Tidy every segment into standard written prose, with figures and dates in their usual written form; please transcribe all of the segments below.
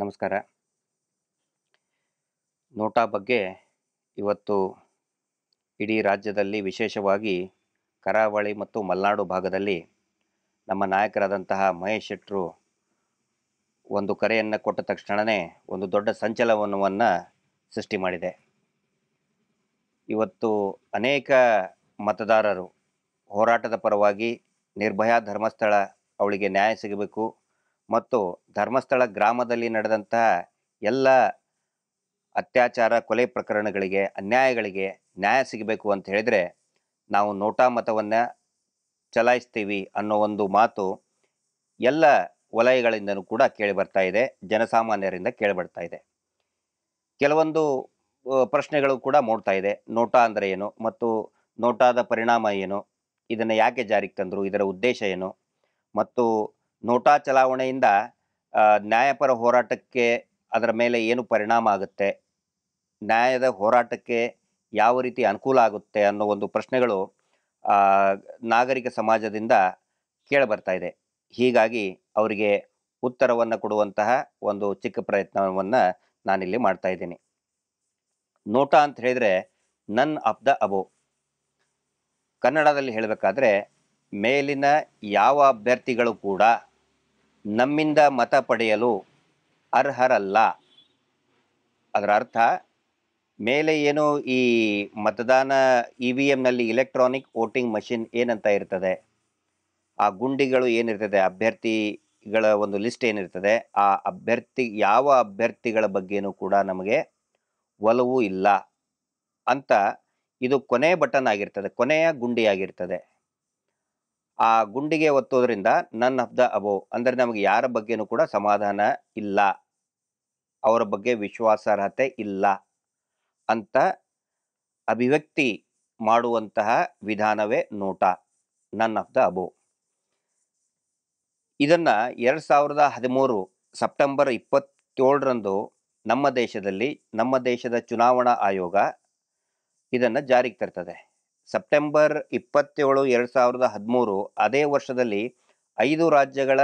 ನಮಸ್ಕಾರ. ನೋಟಾ ಬಗ್ಗೆ ಇವತ್ತು ಇಡೀ ರಾಜ್ಯದಲ್ಲಿ, ವಿಶೇಷವಾಗಿ ಕರಾವಳಿ ಮತ್ತು ಮಲೆನಾಡು ಭಾಗದಲ್ಲಿ ನಮ್ಮ ನಾಯಕರಾದಂತಹ ಮಹೇಶ್ ಶೆಟ್ರು ಒಂದು ಕರೆಯನ್ನು ಕೊಟ್ಟ ತಕ್ಷಣವೇ ಒಂದು ದೊಡ್ಡ ಸಂಚಲನವನ್ನು ಸೃಷ್ಟಿ ಮಾಡಿದೆ. ಇವತ್ತು ಅನೇಕ ಮತದಾರರು ಹೋರಾಟದ ಪರವಾಗಿ ನಿರ್ಭಯಾ ಧರ್ಮಸ್ಥಳ ಅವಳಿಗೆ ನ್ಯಾಯ ಸಿಗಬೇಕು ಮತ್ತು ಧರ್ಮಸ್ಥಳ ಗ್ರಾಮದಲ್ಲಿ ನಡೆದಂತಹ ಎಲ್ಲ ಅತ್ಯಾಚಾರ, ಕೊಲೆ ಪ್ರಕರಣಗಳಿಗೆ, ಅನ್ಯಾಯಗಳಿಗೆ ನ್ಯಾಯ ಸಿಗಬೇಕು ಅಂತ ಹೇಳಿದರೆ ನಾವು ನೋಟಾ ಮತವನ್ನು ಚಲಾಯಿಸ್ತೀವಿ ಅನ್ನೋ ಒಂದು ಮಾತು ಎಲ್ಲ ವಲಯಗಳಿಂದನೂ ಕೂಡ ಕೇಳಿ ಬರ್ತಾ ಇದೆ, ಜನಸಾಮಾನ್ಯರಿಂದ ಕೇಳಿ ಬರ್ತಾ ಇದೆ. ಕೆಲವೊಂದು ಪ್ರಶ್ನೆಗಳು ಕೂಡ ಮೂಡ್ತಾ ಇದೆ. ನೋಟಾ ಅಂದರೆ ಏನು ಮತ್ತು ನೋಟಾದ ಪರಿಣಾಮ ಏನು, ಇದನ್ನು ಯಾಕೆ ಜಾರಿಗೆ ತಂದರು, ಇದರ ಉದ್ದೇಶ ಏನು, ಮತ್ತು ನೋಟಾ ಚಲಾವಣೆಯಿಂದ ನ್ಯಾಯಪರ ಹೋರಾಟಕ್ಕೆ ಅದರ ಮೇಲೆ ಏನು ಪರಿಣಾಮ ಆಗುತ್ತೆ, ನ್ಯಾಯದ ಹೋರಾಟಕ್ಕೆ ಯಾವ ರೀತಿ ಅನುಕೂಲ ಆಗುತ್ತೆ ಅನ್ನೋ ಒಂದು ಪ್ರಶ್ನೆಗಳು ನಾಗರಿಕ ಸಮಾಜದಿಂದ ಕೇಳಿಬರ್ತಾ ಇದೆ. ಹೀಗಾಗಿ ಅವರಿಗೆ ಉತ್ತರವನ್ನು ಕೊಡುವಂತಹ ಒಂದು ಚಿಕ್ಕ ಪ್ರಯತ್ನವನ್ನು ನಾನಿಲ್ಲಿ ಮಾಡ್ತಾ ಇದ್ದೀನಿ. ನೋಟಾ ಅಂತ ಹೇಳಿದರೆ ನನ್ ಆಫ್ ದ ಅಬೋವ್. ಕನ್ನಡದಲ್ಲಿ ಹೇಳಬೇಕಾದ್ರೆ ಮೇಲಿನ ಯಾವ ಅಭ್ಯರ್ಥಿಗಳು ಕೂಡ ನಮ್ಮಿಂದ ಮತ ಪಡೆಯಲು ಅರ್ಹರಲ್ಲ. ಅದರ ಅರ್ಥ, ಮೇಲೆ ಏನು ಈ ಮತದಾನ EVMನಲ್ಲಿ ಇಲೆಕ್ಟ್ರಾನಿಕ್ ವೋಟಿಂಗ್ ಮಷಿನ್ ಏನಂತ ಇರ್ತದೆ, ಆ ಗುಂಡಿಗಳು ಏನಿರ್ತದೆ, ಅಭ್ಯರ್ಥಿಗಳ ಒಂದು ಲಿಸ್ಟ್ ಏನಿರ್ತದೆ, ಆ ಯಾವ ಅಭ್ಯರ್ಥಿಗಳ ಬಗ್ಗೆನೂ ಕೂಡ ನಮಗೆ ಒಲವು ಇಲ್ಲ ಅಂತ ಇದು ಕೊನೆಯ ಬಟನ್ ಆಗಿರ್ತದೆ, ಕೊನೆಯ ಗುಂಡಿಯಾಗಿರ್ತದೆ. ಆ ಗುಂಡಿಗೆ ಒತ್ತೋದ್ರಿಂದ ನನ್ ಆಫ್ ದ ಅಬೋವ್ ಅಂದರೆ ನಮಗೆ ಯಾರ ಬಗ್ಗೆನೂ ಕೂಡ ಸಮಾಧಾನ ಇಲ್ಲ, ಅವರ ಬಗ್ಗೆ ವಿಶ್ವಾಸಾರ್ಹತೆ ಇಲ್ಲ ಅಂತ ಅಭಿವ್ಯಕ್ತಿ ಮಾಡುವಂತಹ ವಿಧಾನವೇ NOTA, none of the above. ಇದನ್ನು 2013 ಸೆಪ್ಟೆಂಬರ್ 27ರಂದು ನಮ್ಮ ದೇಶದ ಚುನಾವಣಾ ಆಯೋಗ ಇದನ್ನು ಜಾರಿಗೆ ತರ್ತದೆ. ಸೆಪ್ಟೆಂಬರ್ 27, 2013 ಅದೇ ವರ್ಷದಲ್ಲಿ 5 ರಾಜ್ಯಗಳ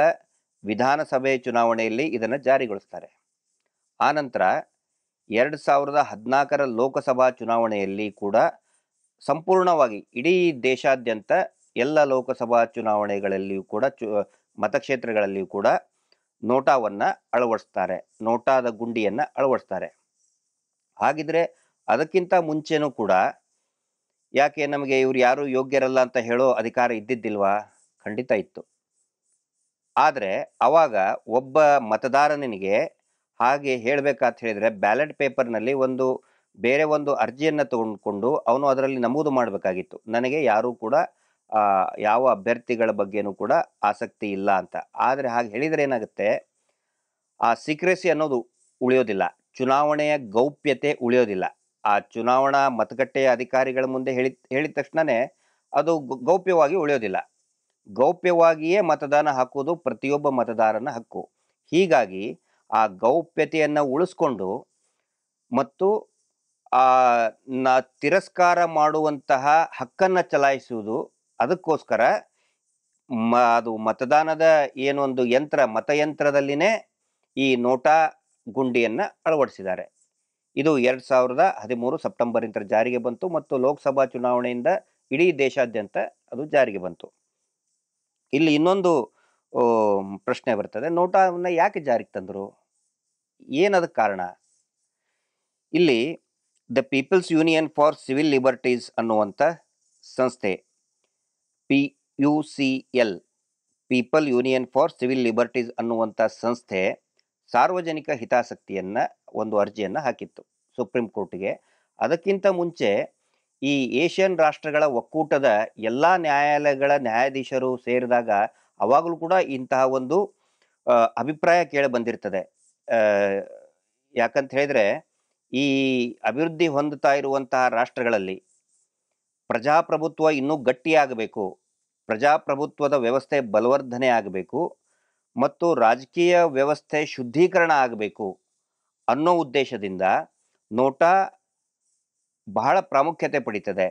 ವಿಧಾನಸಭೆ ಚುನಾವಣೆಯಲ್ಲಿ ಇದನ್ನು ಜಾರಿಗೊಳಿಸ್ತಾರೆ. ಆನಂತರ 2014 ಲೋಕಸಭಾ ಚುನಾವಣೆಯಲ್ಲಿ ಕೂಡ ಸಂಪೂರ್ಣವಾಗಿ ಇಡೀ ದೇಶಾದ್ಯಂತ ಎಲ್ಲ ಲೋಕಸಭಾ ಚುನಾವಣೆಗಳಲ್ಲಿಯೂ ಕೂಡ ಮತಕ್ಷೇತ್ರಗಳಲ್ಲಿಯೂ ಕೂಡ ನೋಟಾವನ್ನು ಅಳವಡಿಸ್ತಾರೆ, ನೋಟಾದ ಗುಂಡಿಯನ್ನು ಅಳವಡಿಸ್ತಾರೆ. ಹಾಗಿದ್ರೆ ಅದಕ್ಕಿಂತ ಮುಂಚೆನೂ ಕೂಡ ಯಾಕೆ ನಮಗೆ ಇವ್ರು ಯಾರು ಯೋಗ್ಯರಲ್ಲ ಅಂತ ಹೇಳೋ ಅಧಿಕಾರ ಇದ್ದಿದ್ದಿಲ್ವಾ? ಖಂಡಿತ ಇತ್ತು. ಆದರೆ ಅವಾಗ ಒಬ್ಬ ಮತದಾರನಿಗೆ ಹಾಗೆ ಹೇಳಬೇಕಂತ ಹೇಳಿದರೆ ಬ್ಯಾಲೆಟ್ ಪೇಪರ್ನಲ್ಲಿ ಬೇರೆ ಒಂದು ಅರ್ಜಿಯನ್ನು ತಗೊಂಡ್ಕೊಂಡು ಅವನು ಅದರಲ್ಲಿ ನಮೂದು ಮಾಡಬೇಕಾಗಿತ್ತು, ನನಗೆ ಯಾರೂ ಕೂಡ ಯಾವ ಅಭ್ಯರ್ಥಿಗಳ ಬಗ್ಗೆನೂ ಕೂಡ ಆಸಕ್ತಿ ಇಲ್ಲ ಅಂತ. ಆದರೆ ಹಾಗೆ ಹೇಳಿದರೆ ಏನಾಗುತ್ತೆ, ಆ ಸೀಕ್ರೆಸಿ ಅನ್ನೋದು ಉಳಿಯೋದಿಲ್ಲ, ಚುನಾವಣೆಯ ಗೌಪ್ಯತೆ ಉಳಿಯೋದಿಲ್ಲ. ಆ ಚುನಾವಣಾ ಮತಗಟ್ಟೆಯ ಅಧಿಕಾರಿಗಳ ಮುಂದೆ ಹೇಳಿದ ತಕ್ಷಣವೇ ಅದು ಗೌಪ್ಯವಾಗಿ ಉಳಿಯೋದಿಲ್ಲ. ಗೌಪ್ಯವಾಗಿಯೇ ಮತದಾನ ಹಾಕುವುದು ಪ್ರತಿಯೊಬ್ಬ ಮತದಾರನ ಹಕ್ಕು. ಹೀಗಾಗಿ ಆ ಗೌಪ್ಯತೆಯನ್ನು ಉಳಿಸ್ಕೊಂಡು ಮತ್ತು ತಿರಸ್ಕಾರ ಮಾಡುವಂತಹ ಹಕ್ಕನ್ನು ಚಲಾಯಿಸುವುದು, ಅದಕ್ಕೋಸ್ಕರ ಅದು ಮತದಾನದ ಏನೊಂದು ಮತಯಂತ್ರದಲ್ಲಿನೇ ಈ ನೋಟಾ ಗುಂಡಿಯನ್ನು ಅಳವಡಿಸಿದ್ದಾರೆ. ಇದು 2013 ಸೆಪ್ಟೆಂಬರಿಂದ ಜಾರಿಗೆ ಬಂತು ಮತ್ತು ಲೋಕಸಭಾ ಚುನಾವಣೆಯಿಂದ ಇಡೀ ದೇಶಾದ್ಯಂತ ಅದು ಜಾರಿಗೆ ಬಂತು. ಇಲ್ಲಿ ಇನ್ನೊಂದು ಪ್ರಶ್ನೆ ಬರ್ತದೆ, ನೋಟಾವನ್ನು ಯಾಕೆ ಜಾರಿಗೆ ತಂದರು, ಏನದಕ್ಕೆ ಕಾರಣ? ಇಲ್ಲಿ the peoples union for civil liberties ಅನ್ನುವಂಥ ಸಂಸ್ಥೆ, PUCL, people union for civil liberties ಅನ್ನುವಂಥ ಸಂಸ್ಥೆ ಸಾರ್ವಜನಿಕ ಹಿತಾಸಕ್ತಿಯನ್ನು ಒಂದು ಅರ್ಜಿಯನ್ನು ಹಾಕಿತ್ತು ಸುಪ್ರೀಂ ಕೋರ್ಟ್ಗೆ. ಅದಕ್ಕಿಂತ ಮುಂಚೆ ಈ ಏಷ್ಯನ್ ರಾಷ್ಟ್ರಗಳ ಒಕ್ಕೂಟದ ಎಲ್ಲ ನ್ಯಾಯಾಲಯಗಳ ನ್ಯಾಯಾಧೀಶರು ಸೇರಿದಾಗ ಅವಾಗಲೂ ಕೂಡ ಇಂತಹ ಒಂದು ಅಭಿಪ್ರಾಯ ಕೇಳಿ ಬಂದಿರ್ತದೆ. ಯಾಕಂತ ಹೇಳಿದರೆ ಈ ಅಭಿವೃದ್ಧಿ ಹೊಂದುತ್ತಾ ಇರುವಂತಹ ರಾಷ್ಟ್ರಗಳಲ್ಲಿ ಪ್ರಜಾಪ್ರಭುತ್ವ ಇನ್ನೂ ಗಟ್ಟಿಯಾಗಬೇಕು, ಪ್ರಜಾಪ್ರಭುತ್ವದ ವ್ಯವಸ್ಥೆ ಬಲವರ್ಧನೆ ಆಗಬೇಕು ಮತ್ತು ರಾಜಕೀಯ ವ್ಯವಸ್ಥೆ ಶುದ್ಧೀಕರಣ ಆಗಬೇಕು ಅನ್ನೋ ಉದ್ದೇಶದಿಂದ ನೋಟಾ ಬಹಳ ಪ್ರಾಮುಖ್ಯತೆ ಪಡೀತದೆ.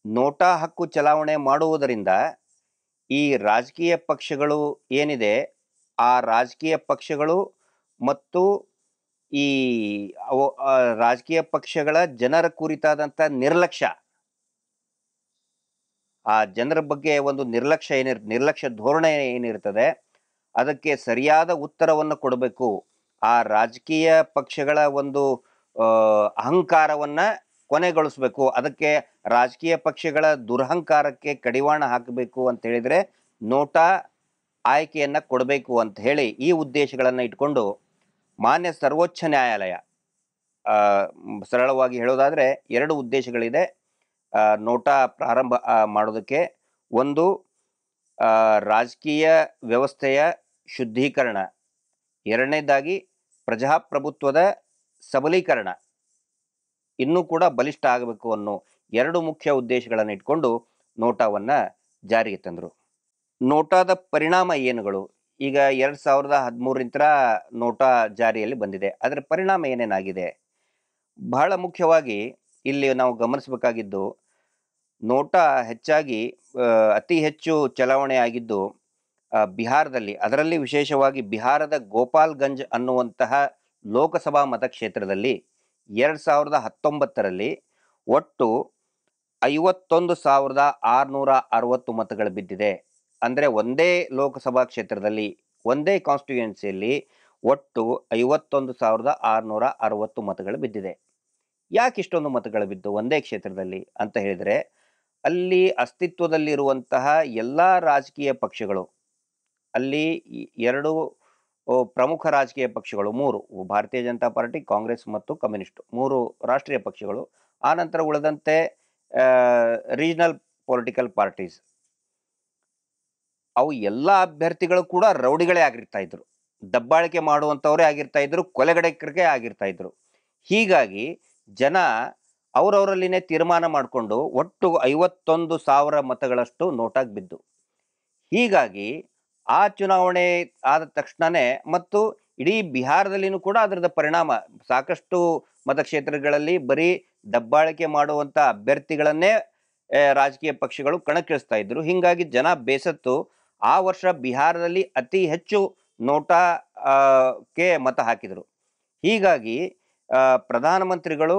ನೋಟಾ ಹಕ್ಕು ಚಲಾವಣೆ ಮಾಡುವುದರಿಂದ ಈ ರಾಜಕೀಯ ಪಕ್ಷಗಳು ಏನಿದೆ, ಆ ರಾಜಕೀಯ ಪಕ್ಷಗಳು ಮತ್ತು ಈ ರಾಜಕೀಯ ಪಕ್ಷಗಳ ಜನರ ಕುರಿತಾದಂಥ ನಿರ್ಲಕ್ಷ್ಯ, ಆ ಜನರ ಬಗ್ಗೆ ಒಂದು ನಿರ್ಲಕ್ಷ್ಯ ಧೋರಣೆ ಏನಿರ್ತದೆ, ಅದಕ್ಕೆ ಸರಿಯಾದ ಉತ್ತರವನ್ನು ಕೊಡಬೇಕು. ಆ ರಾಜಕೀಯ ಪಕ್ಷಗಳ ಒಂದು ಅಹಂಕಾರವನ್ನ ಕೊನೆಗೊಳಿಸಬೇಕು. ಅದಕ್ಕೆ ರಾಜಕೀಯ ಪಕ್ಷಗಳ ದುರಹಂಕಾರಕ್ಕೆ ಕಡಿವಾಣ ಹಾಕಬೇಕು ಅಂತ ಹೇಳಿದ್ರೆ ನೋಟಾ ಆಯ್ಕೆಯನ್ನ ಕೊಡಬೇಕು ಅಂತ ಹೇಳಿ ಈ ಉದ್ದೇಶಗಳನ್ನ ಇಟ್ಕೊಂಡು ಮಾನ್ಯ ಸರ್ವೋಚ್ಚ ನ್ಯಾಯಾಲಯ, ಸರಳವಾಗಿ ಹೇಳೋದಾದ್ರೆ 2 ಉದ್ದೇಶಗಳಿದೆ ನೋಟಾ ಪ್ರಾರಂಭ ಮಾಡೋದಕ್ಕೆ. ಒಂದು, ರಾಜಕೀಯ ವ್ಯವಸ್ಥೆಯ ಶುದ್ಧೀಕರಣ. ಎರಡನೇದಾಗಿ, ಪ್ರಜಾಪ್ರಭುತ್ವದ ಸಬಲೀಕರಣ ಇನ್ನೂ ಕೂಡ ಬಲಿಷ್ಠ ಆಗಬೇಕು ಅನ್ನೋ 2 ಮುಖ್ಯ ಉದ್ದೇಶಗಳನ್ನು ಇಟ್ಕೊಂಡು ನೋಟಾವನ್ನ ಜಾರಿಗೆ ತಂದರು. ನೋಟಾದ ಪರಿಣಾಮ ಏನುಗಳು? ಈಗ 2013ರಿಂದ ನೋಟಾ ಜಾರಿಯಲ್ಲಿ ಬಂದಿದೆ. ಅದರ ಪರಿಣಾಮ ಏನೇನಾಗಿದೆ? ಬಹಳ ಮುಖ್ಯವಾಗಿ ಇಲ್ಲಿ ನಾವು ಗಮನಿಸಬೇಕಾಗಿದ್ದು, ನೋಟಾ ಹೆಚ್ಚಾಗಿ ಅತಿ ಹೆಚ್ಚು ಚಲಾವಣೆ ಆಗಿದ್ದು ಬಿಹಾರದಲ್ಲಿ, ಅದರಲ್ಲಿ ವಿಶೇಷವಾಗಿ ಬಿಹಾರದ ಗೋಪಾಲ್ಗಂಜ್ ಅನ್ನುವಂತಹ ಲೋಕಸಭಾ ಮತಕ್ಷೇತ್ರದಲ್ಲಿ 2019ರಲ್ಲಿ ಒಟ್ಟು 51,660 ಮತಗಳು ಬಿದ್ದಿದೆ. ಅಂದರೆ ಒಂದೇ ಲೋಕಸಭಾ ಕ್ಷೇತ್ರದಲ್ಲಿ, ಒಂದೇ ಕಾನ್ಸ್ಟಿಟ್ಯೂಯೆನ್ಸಿಯಲ್ಲಿ ಒಟ್ಟು 51,660 ಮತಗಳು ಬಿದ್ದಿದೆ. ಯಾಕೆ ಇಷ್ಟೊಂದು ಮತಗಳು ಬಿದ್ದು ಒಂದೇ ಕ್ಷೇತ್ರದಲ್ಲಿ ಅಂತ ಹೇಳಿದರೆ, ಅಲ್ಲಿ ಅಸ್ತಿತ್ವದಲ್ಲಿರುವಂತಹ ಎಲ್ಲ ರಾಜಕೀಯ ಪಕ್ಷಗಳು, ಅಲ್ಲಿ 2 ಪ್ರಮುಖ ರಾಜಕೀಯ ಪಕ್ಷಗಳು, 3, ಭಾರತೀಯ ಜನತಾ ಪಾರ್ಟಿ, ಕಾಂಗ್ರೆಸ್ ಮತ್ತು ಕಮ್ಯುನಿಸ್ಟ್, 3 ರಾಷ್ಟ್ರೀಯ ಪಕ್ಷಗಳು. ಆನಂತರ ಉಳಿದಂತೆ ರೀಜನಲ್ ಪೊಲಿಟಿಕಲ್ ಪಾರ್ಟೀಸ್, ಅವು ಎಲ್ಲ ಅಭ್ಯರ್ಥಿಗಳು ಕೂಡ ರೌಡಿಗಳೇ ಆಗಿರ್ತಾ ಇದ್ರು, ದಬ್ಬಾಳಿಕೆ ಮಾಡುವಂಥವರೇ ಆಗಿರ್ತಾ ಇದ್ರು, ಕೊಲೆಗಡಕರಿಗೆ ಆಗಿರ್ತಾ ಇದ್ರು. ಹೀಗಾಗಿ ಜನ ಅವರವರಲ್ಲಿನೇ ತೀರ್ಮಾನ ಮಾಡಿಕೊಂಡು ಒಟ್ಟು 51,000 ಮತಗಳಷ್ಟು ನೋಟಾಗಿ ಬಿದ್ದು. ಹೀಗಾಗಿ ಆ ಚುನಾವಣೆ ಆದ ತಕ್ಷಣನೇ ಮತ್ತು ಇಡೀ ಬಿಹಾರದಲ್ಲಿನೂ ಕೂಡ ಅದರದ ಪರಿಣಾಮ, ಸಾಕಷ್ಟು ಮತಕ್ಷೇತ್ರಗಳಲ್ಲಿ ಬರೀ ದಬ್ಬಾಳಿಕೆ ಮಾಡುವಂಥ ಅಭ್ಯರ್ಥಿಗಳನ್ನೇ ರಾಜಕೀಯ ಪಕ್ಷಗಳು ಕಣಕ್ಕಿಳಿಸ್ತಾ ಇದ್ರು. ಹೀಗಾಗಿ ಜನ ಬೇಸತ್ತು ಆ ವರ್ಷ ಬಿಹಾರದಲ್ಲಿ ಅತಿ ಹೆಚ್ಚು ನೋಟಾಕ್ಕೆ ಮತ ಹಾಕಿದರು. ಹೀಗಾಗಿ ಪ್ರಧಾನಮಂತ್ರಿಗಳು,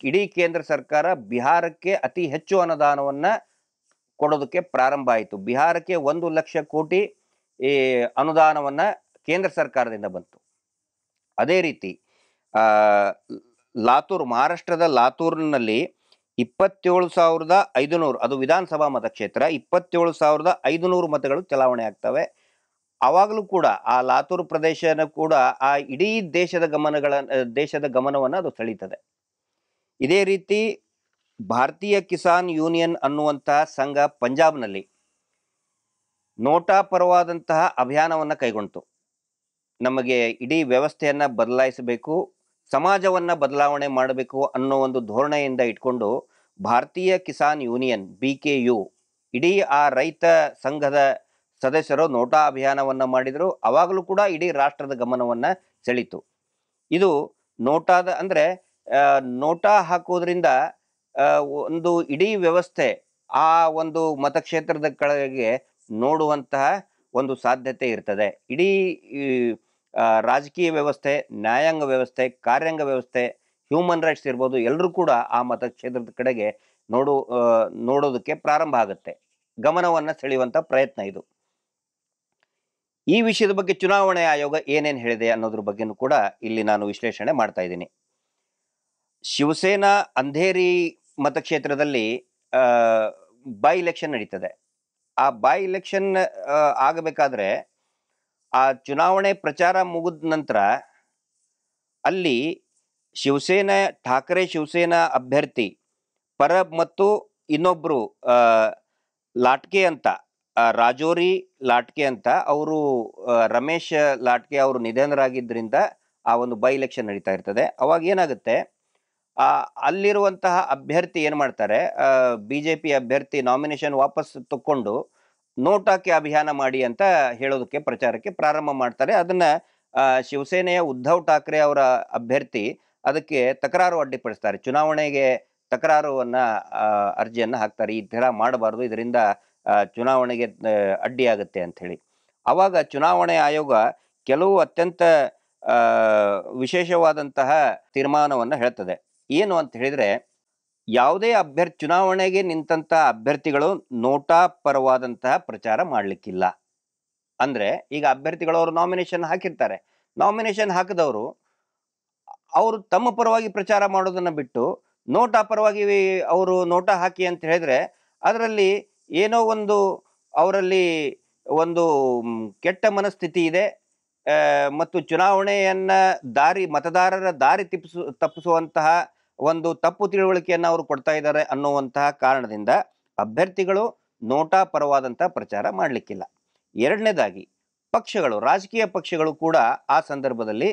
ಇಡೀ ಕೇಂದ್ರ ಸರ್ಕಾರ ಬಿಹಾರಕ್ಕೆ ಅತಿ ಹೆಚ್ಚು ಅನುದಾನವನ್ನ ಕೊಡೋದಕ್ಕೆ ಪ್ರಾರಂಭ ಆಯಿತು. ಬಿಹಾರಕ್ಕೆ 1 ಲಕ್ಷ ಕೋಟಿ ಅನುದಾನವನ್ನ ಕೇಂದ್ರ ಸರ್ಕಾರದಿಂದ ಬಂತು. ಅದೇ ರೀತಿ ಲಾತೂರ್, ಮಹಾರಾಷ್ಟ್ರದ ಲಾತೂರ್ನಲ್ಲಿ 27,500, ಅದು ವಿಧಾನಸಭಾ ಮತಕ್ಷೇತ್ರ, 27,500 ಮತಗಳು ಚಲಾವಣೆ ಆಗ್ತವೆ. ಆವಾಗಲೂ ಕೂಡ ಆ ಲಾತೂರ್ ಪ್ರದೇಶನ ಕೂಡ ಆ ಇಡೀ ದೇಶದ ಗಮನವನ್ನು ಅದು ಸೆಳೀತದೆ. ಇದೇ ರೀತಿ ಭಾರತೀಯ ಕಿಸಾನ್ ಯೂನಿಯನ್ ಅನ್ನುವಂತಹ ಸಂಘ ಪಂಜಾಬ್ನಲ್ಲಿ ನೋಟಾ ಪರವಾದಂತಹ ಅಭಿಯಾನವನ್ನು ಕೈಗೊಂಡಿತು. ನಮಗೆ ಇಡೀ ವ್ಯವಸ್ಥೆಯನ್ನ ಬದಲಾಯಿಸಬೇಕು, ಸಮಾಜವನ್ನ ಬದಲಾವಣೆ ಮಾಡಬೇಕು ಅನ್ನೋ ಒಂದು ಧೋರಣೆಯಿಂದ ಇಟ್ಕೊಂಡು ಭಾರತೀಯ ಕಿಸಾನ್ ಯೂನಿಯನ್ BKU, ಇಡೀ ಆ ರೈತ ಸಂಘದ ಸದಸ್ಯರು ನೋಟಾ ಅಭಿಯಾನವನ್ನ ಮಾಡಿದ್ರು. ಅವಾಗಲೂ ಕೂಡ ಇಡೀ ರಾಷ್ಟ್ರದ ಗಮನವನ್ನ ಸೆಳೀತು. ಇದು ನೋಟಾದ ಅಂದ್ರೆ ನೋಟಾ ಹಾಕೋದ್ರಿಂದ ಒಂದು ಇಡೀ ವ್ಯವಸ್ಥೆ ಆ ಒಂದು ಮತಕ್ಷೇತ್ರದ ಕೆಳಗೆ ನೋಡುವಂತಹ ಒಂದು ಸಾಧ್ಯತೆ ಇರ್ತದೆ. ಇಡೀ ರಾಜಕೀಯ ವ್ಯವಸ್ಥೆ, ನ್ಯಾಯಾಂಗ ವ್ಯವಸ್ಥೆ, ಕಾರ್ಯಾಂಗ ವ್ಯವಸ್ಥೆ, ಹ್ಯೂಮನ್ ರೈಟ್ಸ್ ಇರ್ಬೋದು, ಎಲ್ಲರೂ ಕೂಡ ಆ ಮತಕ್ಷೇತ್ರದ ಕಡೆಗೆ ನೋಡೋದಕ್ಕೆ ಪ್ರಾರಂಭ ಆಗುತ್ತೆ. ಗಮನವನ್ನ ಸೆಳೆಯುವಂತ ಪ್ರಯತ್ನ ಇದು. ಈ ವಿಷಯದ ಬಗ್ಗೆ ಚುನಾವಣೆ ಆಯೋಗ ಏನೇನು ಹೇಳಿದೆ ಅನ್ನೋದ್ರ ಬಗ್ಗೆನೂ ಕೂಡ ಇಲ್ಲಿ ನಾನು ವಿಶ್ಲೇಷಣೆ ಮಾಡ್ತಾ ಇದ್ದೀನಿ. ಶಿವಸೇನಾ ಅಂಧೇರಿ ಮತಕ್ಷೇತ್ರದಲ್ಲಿ ಬೈ ಎಲೆಕ್ಷನ್ ನಡೀತದೆ. ಆ ಬೈ ಎಲೆಕ್ಷನ್ ಆಗಬೇಕಾದ್ರೆ ಆ ಚುನಾವಣೆ ಪ್ರಚಾರ ಮುಗಿದ ನಂತರ ಅಲ್ಲಿ ಠಾಕರೆ ಶಿವಸೇನಾ ಅಭ್ಯರ್ಥಿ ಪರಬ್ ಮತ್ತು ಇನ್ನೊಬ್ರು ಲಾಟ್ಕೆ ಅಂತ, ರಾಜೋರಿ ಲಾಟ್ಕೆ ಅಂತ, ಅವರು ರಮೇಶ್ ಲಾಟ್ಕೆ ಅವರು ನಿಧನರಾಗಿದ್ದರಿಂದ ಆ ಒಂದು ಬೈ ಎಲೆಕ್ಷನ್ ನಡೀತಾ ಇರ್ತದೆ. ಅವಾಗ ಏನಾಗುತ್ತೆ, ಅಲ್ಲಿರುವಂತಹ ಅಭ್ಯರ್ಥಿ ಏನ್ ಮಾಡ್ತಾರೆ, BJP ಅಭ್ಯರ್ಥಿ ನಾಮಿನೇಷನ್ ವಾಪಸ್ ತಕ್ಕೊಂಡು ನೋಟಾಕ್ಕೆ ಅಭಿಯಾನ ಮಾಡಿ ಅಂತ ಹೇಳೋದಕ್ಕೆ, ಪ್ರಚಾರಕ್ಕೆ ಪ್ರಾರಂಭ ಮಾಡ್ತಾರೆ. ಅದನ್ನ ಶಿವಸೇನೆಯ ಉದ್ಧವ್ ಠಾಕ್ರೆ ಅವರ ಅಭ್ಯರ್ಥಿ ಅದಕ್ಕೆ ತಕರಾರು ಅಡ್ಡಿಪಡಿಸ್ತಾರೆ. ಚುನಾವಣೆಗೆ ತಕರಾರುವನ್ನ ಅರ್ಜಿಯನ್ನ ಹಾಕ್ತಾರೆ, ಈ ತರ ಮಾಡಬಾರ್ದು, ಇದರಿಂದ ಚುನಾವಣೆಗೆ ಅಡ್ಡಿ ಆಗುತ್ತೆ ಅಂತ ಹೇಳಿ. ಅವಾಗ ಚುನಾವಣೆ ಆಯೋಗ ಕೆಲವು ಅತ್ಯಂತ ವಿಶೇಷವಾದಂತಹ ತೀರ್ಮಾನವನ್ನು ಹೇಳ್ತದೆ. ಏನು ಅಂತ ಹೇಳಿದ್ರೆ, ಯಾವುದೇ ಚುನಾವಣೆಗೆ ನಿಂತಹ ಅಭ್ಯರ್ಥಿಗಳು ನೋಟಾ ಪರವಾದಂತಹ ಪ್ರಚಾರ ಮಾಡಲಿಕ್ಕಿಲ್ಲ. ಅಂದ್ರೆ ಈಗ ಅಭ್ಯರ್ಥಿಗಳು ಅವರು ನಾಮಿನೇಷನ್ ಹಾಕಿರ್ತಾರೆ, ನಾಮಿನೇಷನ್ ಹಾಕಿದವರು ಅವರು ತಮ್ಮ ಪರವಾಗಿ ಪ್ರಚಾರ ಮಾಡೋದನ್ನ ಬಿಟ್ಟು ನೋಟಾ ಪರವಾಗಿ ಅವರು ನೋಟಾ ಹಾಕಿ ಅಂತ ಹೇಳಿದ್ರೆ ಅದರಲ್ಲಿ ಏನೋ ಒಂದು ಅವರಲ್ಲಿ ಒಂದು ಕೆಟ್ಟ ಮನಸ್ಥಿತಿ ಇದೆ. ಮತ್ತು ಚುನಾವಣೆಯನ್ನ ಮತದಾರರ ದಾರಿ ತಪ್ಪಿಸುವಂತಹ ಒಂದು ತಪ್ಪು ತಿಳುವಳಿಕೆಯನ್ನು ಅವರು ಕೊಡ್ತಾ ಇದ್ದಾರೆ ಅನ್ನುವಂತಹ ಕಾರಣದಿಂದ ಅಭ್ಯರ್ಥಿಗಳು ನೋಟಾ ಪರವಾದಂತಹ ಪ್ರಚಾರ ಮಾಡಲಿಕ್ಕಿಲ್ಲ. ಎರಡನೇದಾಗಿ ರಾಜಕೀಯ ಪಕ್ಷಗಳು ಕೂಡ ಆ ಸಂದರ್ಭದಲ್ಲಿ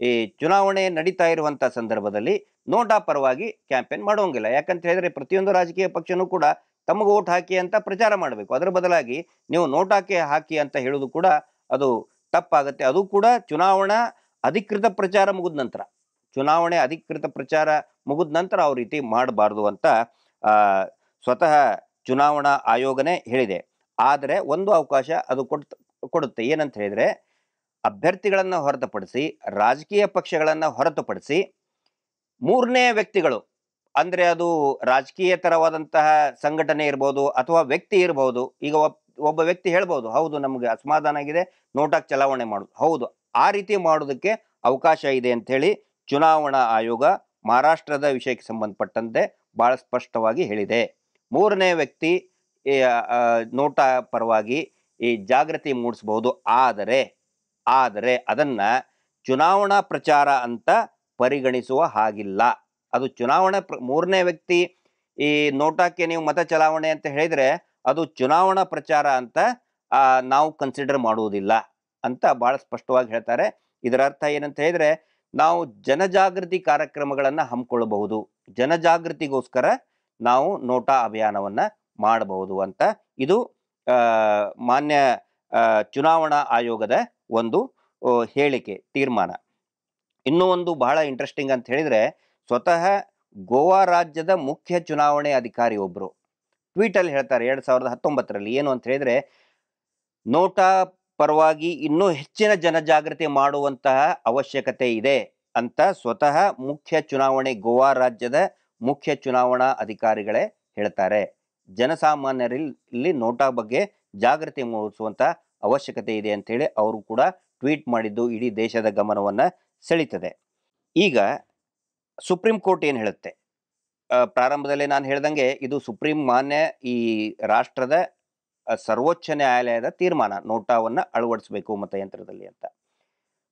ಈ ಚುನಾವಣೆ ನಡೀತಾ ಇರುವಂತಹ ಸಂದರ್ಭದಲ್ಲಿ ನೋಟಾ ಪರವಾಗಿ ಕ್ಯಾಂಪೇನ್ ಮಾಡೋಂಗಿಲ್ಲ. ಯಾಕಂತ ಹೇಳಿದ್ರೆ ಪ್ರತಿಯೊಂದು ರಾಜಕೀಯ ಪಕ್ಷನೂ ಕೂಡ ತಮಗೆ ಓಟ್ ಹಾಕಿ ಅಂತ ಪ್ರಚಾರ ಮಾಡಬೇಕು. ಅದರ ಬದಲಾಗಿ ನೀವು ನೋಟಾಕ್ಕೆ ಹಾಕಿ ಅಂತ ಹೇಳುವುದು ಕೂಡ ಅದು ತಪ್ಪಾಗುತ್ತೆ. ಅದು ಕೂಡ ಚುನಾವಣಾ ಅಧಿಕೃತ ಪ್ರಚಾರ ಮುಗಿದ ನಂತರ ಆ ರೀತಿ ಮಾಡಬಾರ್ದು ಅಂತ ಸ್ವತಃ ಚುನಾವಣಾ ಆಯೋಗನೇ ಹೇಳಿದೆ. ಆದರೆ ಒಂದು ಅವಕಾಶ ಅದು ಕೊಡುತ್ತೆ. ಏನಂತ ಹೇಳಿದ್ರೆ, ಅಭ್ಯರ್ಥಿಗಳನ್ನ ಹೊರತುಪಡಿಸಿ, ರಾಜಕೀಯ ಪಕ್ಷಗಳನ್ನ ಹೊರತುಪಡಿಸಿ ಮೂರನೇ ವ್ಯಕ್ತಿಗಳು, ಅಂದ್ರೆ ಅದು ರಾಜಕೀಯತರವಾದಂತಹ ಸಂಘಟನೆ ಇರ್ಬೋದು ಅಥವಾ ವ್ಯಕ್ತಿ ಇರಬಹುದು. ಈಗ ಒಬ್ಬ ವ್ಯಕ್ತಿ ಹೇಳ್ಬೋದು, ಹೌದು ನಮ್ಗೆ ಅಸಮಾಧಾನ ಆಗಿದೆ, ನೋಟಾಕ್ ಚಲಾವಣೆ ಮಾಡುದು, ಹೌದು ಆ ರೀತಿ ಮಾಡೋದಕ್ಕೆ ಅವಕಾಶ ಇದೆ ಅಂತ ಹೇಳಿ ಚುನಾವಣಾ ಆಯೋಗ ಮಹಾರಾಷ್ಟ್ರದ ವಿಷಯಕ್ಕೆ ಸಂಬಂಧಪಟ್ಟಂತೆ ಬಹಳ ಸ್ಪಷ್ಟವಾಗಿ ಹೇಳಿದೆ. ಮೂರನೇ ವ್ಯಕ್ತಿ ನೋಟಾ ಪರವಾಗಿ ಈ ಜಾಗೃತಿ ಮೂಡಿಸಬಹುದು. ಆದರೆ ಅದನ್ನ ಚುನಾವಣಾ ಪ್ರಚಾರ ಅಂತ ಪರಿಗಣಿಸುವ ಹಾಗಿಲ್ಲ. ಅದು ಮೂರನೇ ವ್ಯಕ್ತಿ ಈ ನೋಟಾಕ್ಕೆ ನೀವು ಮತ ಚಲಾವಣೆ ಅಂತ ಹೇಳಿದ್ರೆ ಅದು ಚುನಾವಣಾ ಪ್ರಚಾರ ಅಂತ ನಾವು ಕನ್ಸಿಡರ್ ಮಾಡುವುದಿಲ್ಲ ಅಂತ ಬಹಳ ಸ್ಪಷ್ಟವಾಗಿ ಹೇಳ್ತಾರೆ. ಇದರ ಅರ್ಥ ಏನಂತ ಹೇಳಿದ್ರೆ, ನಾವು ಜನಜಾಗೃತಿ ಕಾರ್ಯಕ್ರಮಗಳನ್ನ ಹಮ್ಮಿಕೊಳ್ಳಬಹುದು, ಜನಜಾಗೃತಿಗೋಸ್ಕರ ನಾವು ನೋಟಾ ಅಭಿಯಾನವನ್ನ ಮಾಡಬಹುದು ಅಂತ ಇದು ಮಾನ್ಯ ಚುನಾವಣಾ ಆಯೋಗದ ಒಂದು ಹೇಳಿಕೆ, ತೀರ್ಮಾನ. ಇನ್ನೂ ಒಂದು ಬಹಳ ಇಂಟ್ರೆಸ್ಟಿಂಗ್ ಅಂತ ಹೇಳಿದ್ರೆ, ಸ್ವತಃ ಗೋವಾ ರಾಜ್ಯದ ಮುಖ್ಯ ಚುನಾವಣೆ ಅಧಿಕಾರಿ ಒಬ್ರು ಟ್ವೀಟ್ ಅಲ್ಲಿ ಹೇಳ್ತಾರೆ 2019ರಲ್ಲಿ, ಏನು ಅಂತ ಹೇಳಿದ್ರೆ, ನೋಟಾ ಪರವಾಗಿ ಇನ್ನೂ ಹೆಚ್ಚಿನ ಜನಜಾಗೃತಿ ಮಾಡುವಂತಹ ಅವಶ್ಯಕತೆ ಇದೆ ಅಂತ ಸ್ವತಃ ಗೋವಾ ರಾಜ್ಯದ ಮುಖ್ಯ ಚುನಾವಣಾ ಅಧಿಕಾರಿಗಳೇ ಹೇಳ್ತಾರೆ. ಜನಸಾಮಾನ್ಯರಲ್ಲಿ ನೋಟಾ ಬಗ್ಗೆ ಜಾಗೃತಿ ಮೂಡಿಸುವಂತ ಅವಶ್ಯಕತೆ ಇದೆ ಅಂತ ಹೇಳಿ ಅವರು ಕೂಡ ಟ್ವೀಟ್ ಮಾಡಿದ್ದು ಇಡೀ ದೇಶದ ಗಮನವನ್ನ ಸೆಳೀತದೆ. ಈಗ ಸುಪ್ರೀಂ ಕೋರ್ಟ್ ಏನ್ ಹೇಳುತ್ತೆ? ಪ್ರಾರಂಭದಲ್ಲಿ ನಾನು ಹೇಳ್ದಂಗೆ ಇದು ಮಾನ್ಯ ಈ ರಾಷ್ಟ್ರದ ಸರ್ವೋಚ್ಚ ನ್ಯಾಯಾಲಯದ ತೀರ್ಮಾನ, ನೋಟಾವನ್ನ ಅಳವಡಿಸಬೇಕು ಮತಯಂತ್ರದಲ್ಲಿ ಅಂತ.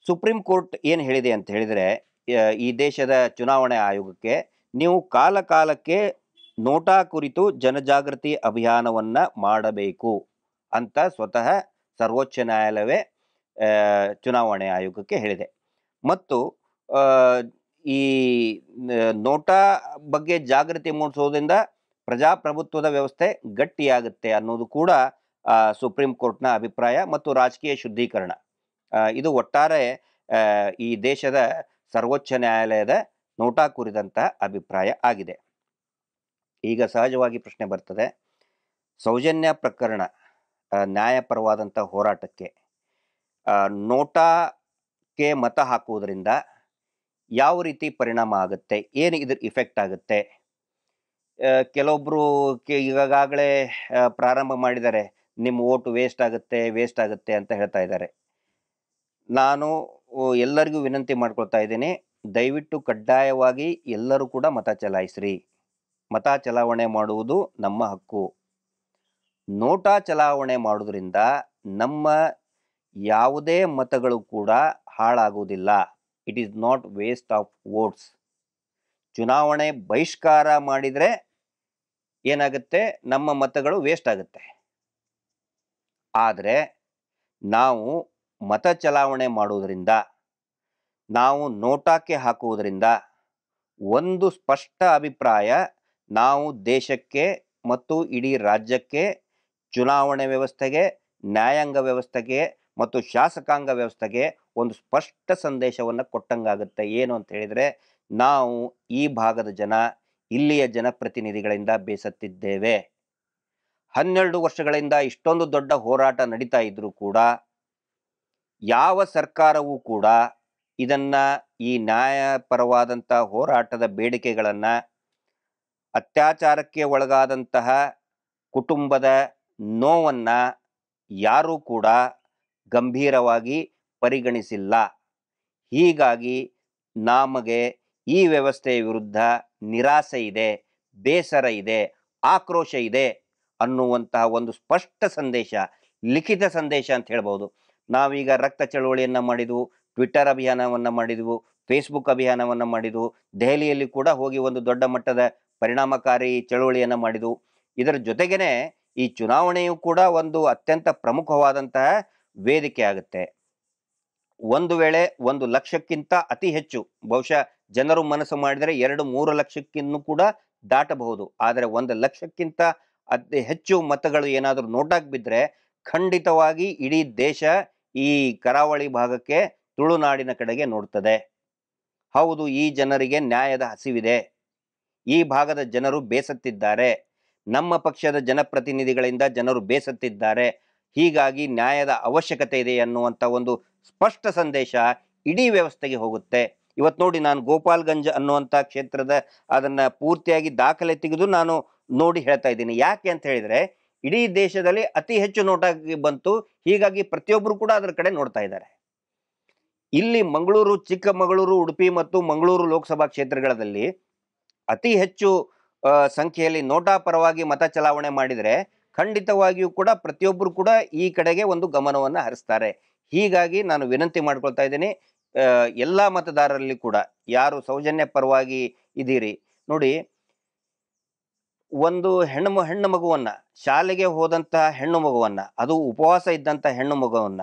ಸುಪ್ರೀಂ ಕೋರ್ಟ್ ಏನ್ ಹೇಳಿದೆ ಅಂತ ಹೇಳಿದ್ರೆ, ಈ ದೇಶದ ಚುನಾವಣೆ ಆಯೋಗಕ್ಕೆ ನೀವು ಕಾಲಕ್ಕೆ ನೋಟಾ ಕುರಿತು ಜನಜಾಗೃತಿ ಅಭಿಯಾನವನ್ನ ಮಾಡಬೇಕು ಅಂತ ಸ್ವತಃ ಸರ್ವೋಚ್ಚ ನ್ಯಾಯಾಲಯವೇ ಚುನಾವಣೆ ಆಯೋಗಕ್ಕೆ ಹೇಳಿದೆ. ಮತ್ತು ಈ ನೋಟಾ ಬಗ್ಗೆ ಜಾಗೃತಿ ಮೂಡಿಸೋದ್ರಿಂದ ಪ್ರಜಾಪ್ರಭುತ್ವದ ವ್ಯವಸ್ಥೆ ಗಟ್ಟಿಯಾಗುತ್ತೆ ಅನ್ನೋದು ಕೂಡ ಸುಪ್ರೀಂ ಕೋರ್ಟ್ನ ಅಭಿಪ್ರಾಯ ಮತ್ತು ರಾಜಕೀಯ ಶುದ್ಧೀಕರಣ. ಇದು ಒಟ್ಟಾರೆ ಈ ದೇಶದ ಸರ್ವೋಚ್ಚ ನ್ಯಾಯಾಲಯದ ನೋಟಾ ಕುರಿತಂತಹ ಅಭಿಪ್ರಾಯ ಆಗಿದೆ. ಈಗ ಸಹಜವಾಗಿ ಪ್ರಶ್ನೆ ಬರ್ತದೆ, ಸೌಜನ್ಯ ಪ್ರಕರಣ ನ್ಯಾಯಪರವಾದಂಥ ಹೋರಾಟಕ್ಕೆ ನೋಟಾಕ್ಕೆ ಮತ ಹಾಕುವುದರಿಂದ ಯಾವ ರೀತಿ ಪರಿಣಾಮ ಆಗುತ್ತೆ, ಏನು ಇದ್ರ ಇಫೆಕ್ಟ್ ಆಗುತ್ತೆ? ಕೆಲವೊಬ್ರು ಈಗಾಗಲೇ ಪ್ರಾರಂಭ ಮಾಡಿದ್ದಾರೆ, ನಿಮ್ಮ ಓಟು ವೇಸ್ಟ್ ಆಗುತ್ತೆ ಅಂತ ಹೇಳ್ತಾ ಇದ್ದಾರೆ. ನಾನು ಎಲ್ಲರಿಗೂ ವಿನಂತಿ ಮಾಡ್ಕೊಳ್ತಾ ಇದ್ದೀನಿ, ದಯವಿಟ್ಟು ಕಡ್ಡಾಯವಾಗಿ ಎಲ್ಲರೂ ಕೂಡ ಮತ ಚಲಾಯಿಸ್ರಿ. ಮತ ಚಲಾವಣೆ ಮಾಡುವುದು ನಮ್ಮ ಹಕ್ಕು. ನೋಟಾ ಚಲಾವಣೆ ಮಾಡುವುದರಿಂದ ನಮ್ಮ ಯಾವುದೇ ಮತಗಳು ಕೂಡ ಹಾಳಾಗುವುದಿಲ್ಲ. It is not waste of votes. ಚುನಾವಣೆ ಬಹಿಷ್ಕಾರ ಮಾಡಿದರೆ ಏನಾಗುತ್ತೆ, ನಮ್ಮ ಮತಗಳು ವೇಸ್ಟ್ ಆಗುತ್ತೆ. ಆದರೆ ನಾವು ಮತ ಚಲಾವಣೆ ಮಾಡುವುದರಿಂದ, ನಾವು ನೋಟಾಕ್ಕೆ ಹಾಕುವುದರಿಂದ ಒಂದು ಸ್ಪಷ್ಟ ಅಭಿಪ್ರಾಯ, ನಾವು ದೇಶಕ್ಕೆ ಮತ್ತು ಇಡೀ ರಾಜ್ಯಕ್ಕೆ, ಚುನಾವಣೆ ವ್ಯವಸ್ಥೆಗೆ, ನ್ಯಾಯಾಂಗ ವ್ಯವಸ್ಥೆಗೆ ಮತ್ತು ಶಾಸಕಾಂಗ ವ್ಯವಸ್ಥೆಗೆ ಒಂದು ಸ್ಪಷ್ಟ ಸಂದೇಶವನ್ನು ಕೊಟ್ಟಂಗಾಗುತ್ತೆ. ಏನು ಅಂತ ಹೇಳಿದರೆ, ನಾವು ಈ ಭಾಗದ ಜನ, ಇಲ್ಲಿಯ ಜನಪ್ರತಿನಿಧಿಗಳಿಂದ ಬೇಸತ್ತಿದ್ದೇವೆ. 12 ವರ್ಷಗಳಿಂದ ಇಷ್ಟೊಂದು ದೊಡ್ಡ ಹೋರಾಟ ನಡೀತಾ ಇದ್ರೂ ಕೂಡ ಯಾವ ಸರ್ಕಾರವೂ ಕೂಡ ಇದನ್ನ ಈ ನ್ಯಾಯಪರವಾದಂತಹ ಹೋರಾಟದ ಬೇಡಿಕೆಗಳನ್ನ ಅತ್ಯಾಚಾರಕ್ಕೆ ಒಳಗಾದಂತಹ ಕುಟುಂಬದ ನೋವನ್ನ ಯಾರೂ ಕೂಡ ಗಂಭೀರವಾಗಿ ಪರಿಗಣಿಸಿಲ್ಲ. ಹೀಗಾಗಿ ನಮಗೆ ಈ ವ್ಯವಸ್ಥೆಯ ವಿರುದ್ಧ ನಿರಾಸೆ ಇದೆ, ಬೇಸರ ಇದೆ, ಆಕ್ರೋಶ ಇದೆ ಅನ್ನುವಂತಹ ಒಂದು ಸ್ಪಷ್ಟ ಸಂದೇಶ, ಲಿಖಿತ ಸಂದೇಶ ಅಂತ ಹೇಳ್ಬೋದು. ನಾವೀಗ ರಕ್ತ ಚಳವಳಿಯನ್ನ ಮಾಡಿದ್ವು, ಟ್ವಿಟ್ಟರ್ ಅಭಿಯಾನವನ್ನ ಮಾಡಿದ್ವು, ಫೇಸ್ಬುಕ್ ಅಭಿಯಾನವನ್ನ ಮಾಡಿದ್ವು, ದೆಹಲಿಯಲ್ಲಿ ಕೂಡ ಹೋಗಿ ಒಂದು ದೊಡ್ಡ ಮಟ್ಟದ ಪರಿಣಾಮಕಾರಿ ಚಳವಳಿಯನ್ನ ಮಾಡಿದ್ವು. ಇದರ ಜೊತೆಗೇನೆ ಈ ಚುನಾವಣೆಯು ಕೂಡ ಒಂದು ಅತ್ಯಂತ ಪ್ರಮುಖವಾದಂತಹ ವೇದಿಕೆ ಆಗುತ್ತೆ. ಒಂದು ವೇಳೆ 1 ಲಕ್ಷಕ್ಕಿಂತ ಅತಿ ಹೆಚ್ಚು, ಬಹುಶಃ ಜನರು ಮನಸ್ಸು ಮಾಡಿದರೆ 2-3 ಲಕ್ಷಕ್ಕಿನ್ನೂ ಕೂಡ ದಾಟಬಹುದು. ಆದರೆ 1 ಲಕ್ಷಕ್ಕಿಂತ ಅತಿ ಹೆಚ್ಚು ಮತಗಳು ಏನಾದರೂ ನೋಟಾಗಿ ಬಿದ್ದರೆ ಖಂಡಿತವಾಗಿ ಇಡೀ ದೇಶ ಈ ಕರಾವಳಿ ಭಾಗಕ್ಕೆ, ತುಳುನಾಡಿನ ಕಡೆಗೆ ನೋಡ್ತದೆ. ಹೌದು, ಈ ಜನರಿಗೆ ನ್ಯಾಯದ ಹಸಿವಿದೆ, ಈ ಭಾಗದ ಜನರು ಬೇಸತ್ತಿದ್ದಾರೆ, ನಮ್ಮ ಪಕ್ಷದ ಜನಪ್ರತಿನಿಧಿಗಳಿಂದ ಜನರು ಬೇಸತ್ತಿದ್ದಾರೆ, ಹೀಗಾಗಿ ನ್ಯಾಯದ ಅವಶ್ಯಕತೆ ಇದೆ ಅನ್ನುವಂಥ ಒಂದು ಸ್ಪಷ್ಟ ಸಂದೇಶ ಇಡೀ ವ್ಯವಸ್ಥೆಗೆ ಹೋಗುತ್ತೆ. ಇವತ್ತು ನೋಡಿ, ನಾನು ಗೋಪಾಲ್ಗಂಜ್ ಅನ್ನುವಂಥ ಕ್ಷೇತ್ರದ ಅದನ್ನ ಪೂರ್ತಿಯಾಗಿ ದಾಖಲೆ ತೆಗೆದು ನಾನು ನೋಡಿ ಹೇಳ್ತಾ ಇದ್ದೀನಿ. ಯಾಕೆ ಅಂತ ಹೇಳಿದ್ರೆ, ಇಡೀ ದೇಶದಲ್ಲಿ ಅತಿ ಹೆಚ್ಚು ನೋಟಾಗಿ ಬಂತು, ಹೀಗಾಗಿ ಪ್ರತಿಯೊಬ್ಬರು ಕೂಡ ಅದರ ಕಡೆ ನೋಡ್ತಾ ಇದ್ದಾರೆ. ಇಲ್ಲಿ ಮಂಗಳೂರು, ಚಿಕ್ಕಮಗಳೂರು, ಉಡುಪಿ ಮತ್ತು ಮಂಗಳೂರು ಲೋಕಸಭಾ ಕ್ಷೇತ್ರಗಳಲ್ಲಿ ಅತಿ ಹೆಚ್ಚು ಸಂಖ್ಯೆಯಲ್ಲಿ ನೋಟಾ ಪರವಾಗಿ ಮತ ಚಲಾವಣೆ ಮಾಡಿದರೆ ಖಂಡಿತವಾಗಿಯೂ ಕೂಡ ಪ್ರತಿಯೊಬ್ಬರು ಕೂಡ ಈ ಕಡೆಗೆ ಒಂದು ಗಮನವನ್ನು ಹರಿಸ್ತಾರೆ. ಹೀಗಾಗಿ ನಾನು ವಿನಂತಿ ಮಾಡ್ಕೊಳ್ತಾ ಇದ್ದೀನಿ, ಎಲ್ಲ ಮತದಾರರಲ್ಲಿ ಕೂಡ ಯಾರು ಸೌಜನ್ಯ ಪರವಾಗಿ ಇದ್ದೀರಿ ನೋಡಿ, ಒಂದು ಹೆಣ್ಣು ಮಗುವನ್ನ, ಶಾಲೆಗೆ ಹೋದಂತಹ ಹೆಣ್ಣು ಮಗುವನ್ನ, ಅದು ಉಪವಾಸ ಇದ್ದಂತ ಹೆಣ್ಣು ಮಗುವನ್ನ